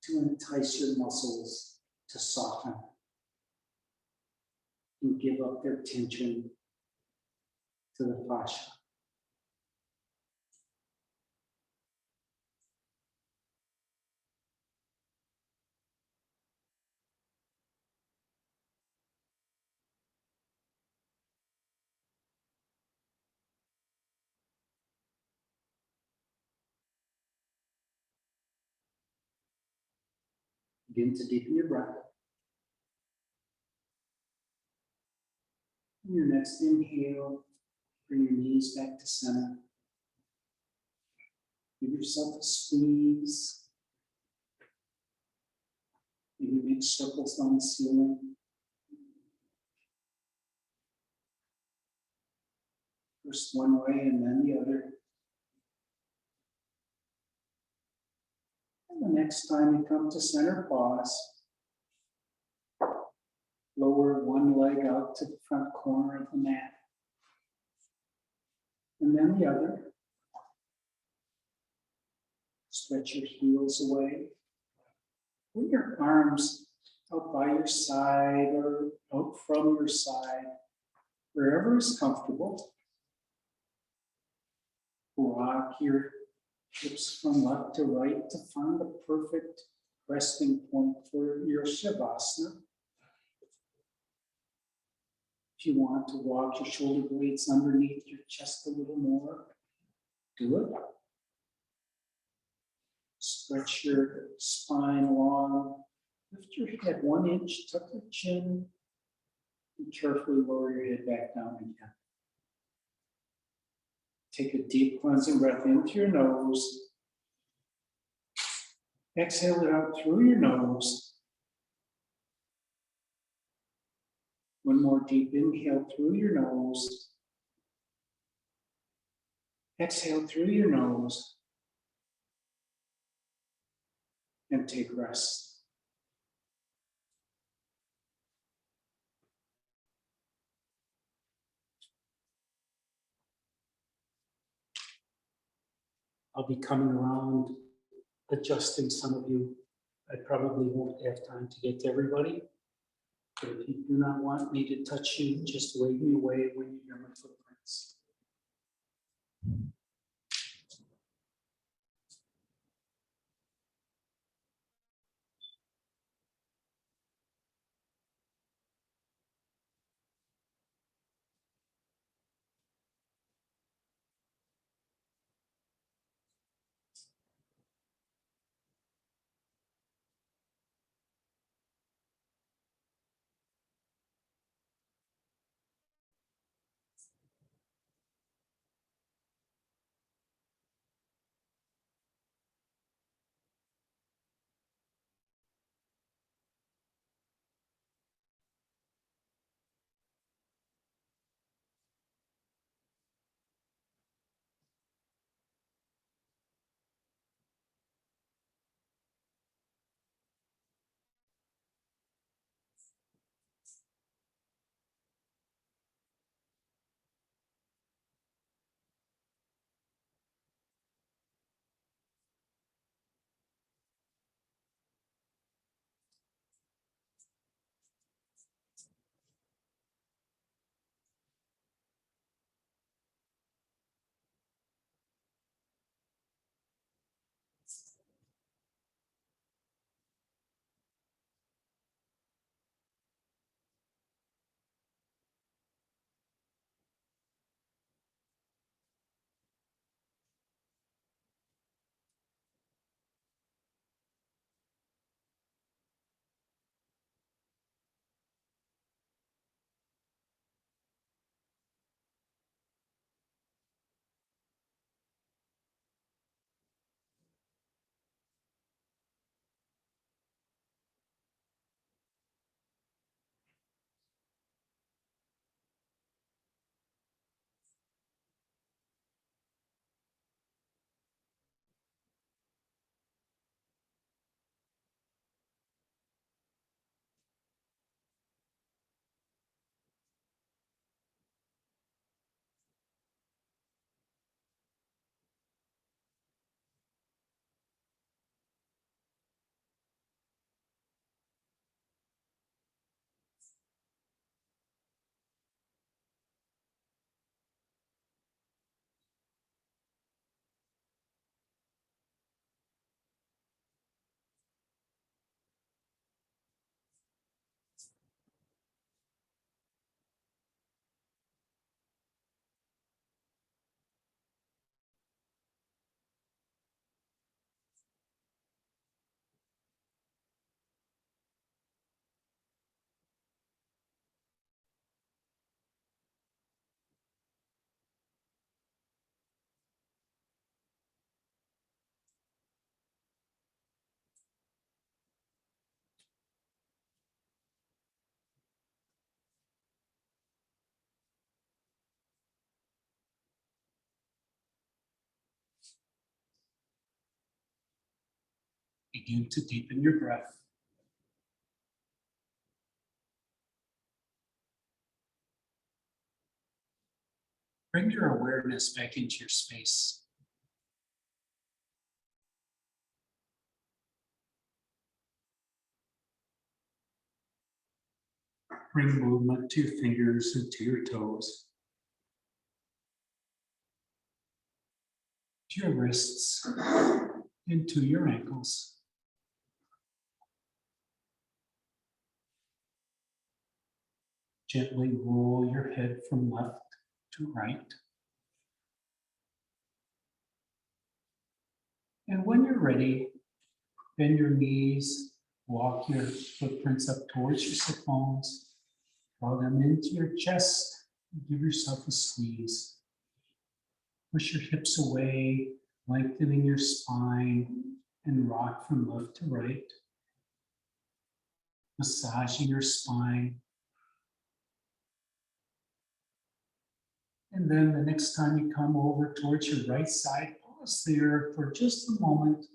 to entice your muscles to soften and give up their tension to the fascia. Begin to deepen your breath. On your next inhale, bring your knees back to center. Give yourself a squeeze. Maybe make circles on the ceiling. First one way and then the other. And the next time you come to center, pause. Lower one leg out to the front corner of the mat. And then the other. Stretch your heels away. Put your arms out by your side or out from your side, wherever is comfortable. Rock your hips from left to right to find the perfect resting point for your Shavasana. If you want to walk your shoulder blades underneath your chest a little more, do it. Stretch your spine long Lift your head 1 inch, tuck your chin, and carefully lower your head back down again. Take a deep cleansing breath in through your nose. Exhale it out through your nose. One more deep inhale through your nose. Exhale through your nose. And take rest. I'll be coming around, adjusting some of you. I probably won't have time to get to everybody. But if you do not want me to touch you, just wave me away when you hear my footprints. Begin to deepen your breath. Bring your awareness back into your space. Bring movement to your fingers and to your toes, to your wrists, and to your ankles. Gently roll your head from left to right. And when you're ready, bend your knees Walk your footprints up towards your sit bones. Draw them into your chest. Give yourself a squeeze. Push your hips away, lengthening your spine, and rock from left to right. Massaging your spine. And then the next time you come over towards your right side, pause there for just a moment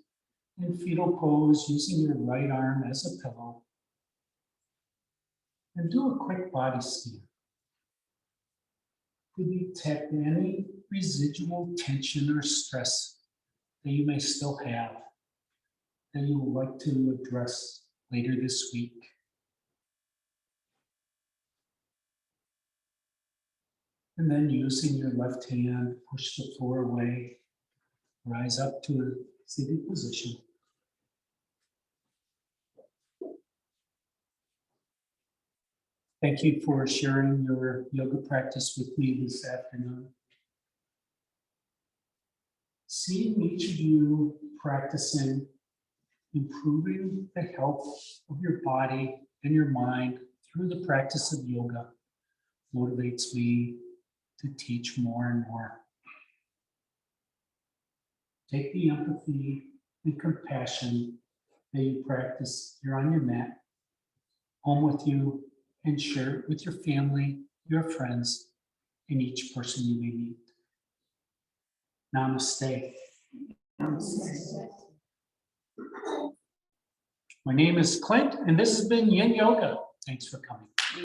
in fetal pose, using your right arm as a pillow. And do a quick body scan. To detect any residual tension or stress that you may still have that you would like to address later this week. And then using your left hand, push the floor away, rise up to a seated position. Thank you for sharing your yoga practice with me this afternoon. Seeing each of you practicing, improving the health of your body and your mind through the practice of yoga motivates me to teach more and more. Take the empathy and compassion that you practice here on your mat home with you and share it with your family, your friends, and each person you may meet. Namaste. Namaste. My name is Clint, and this has been Yin Yoga. Thanks for coming.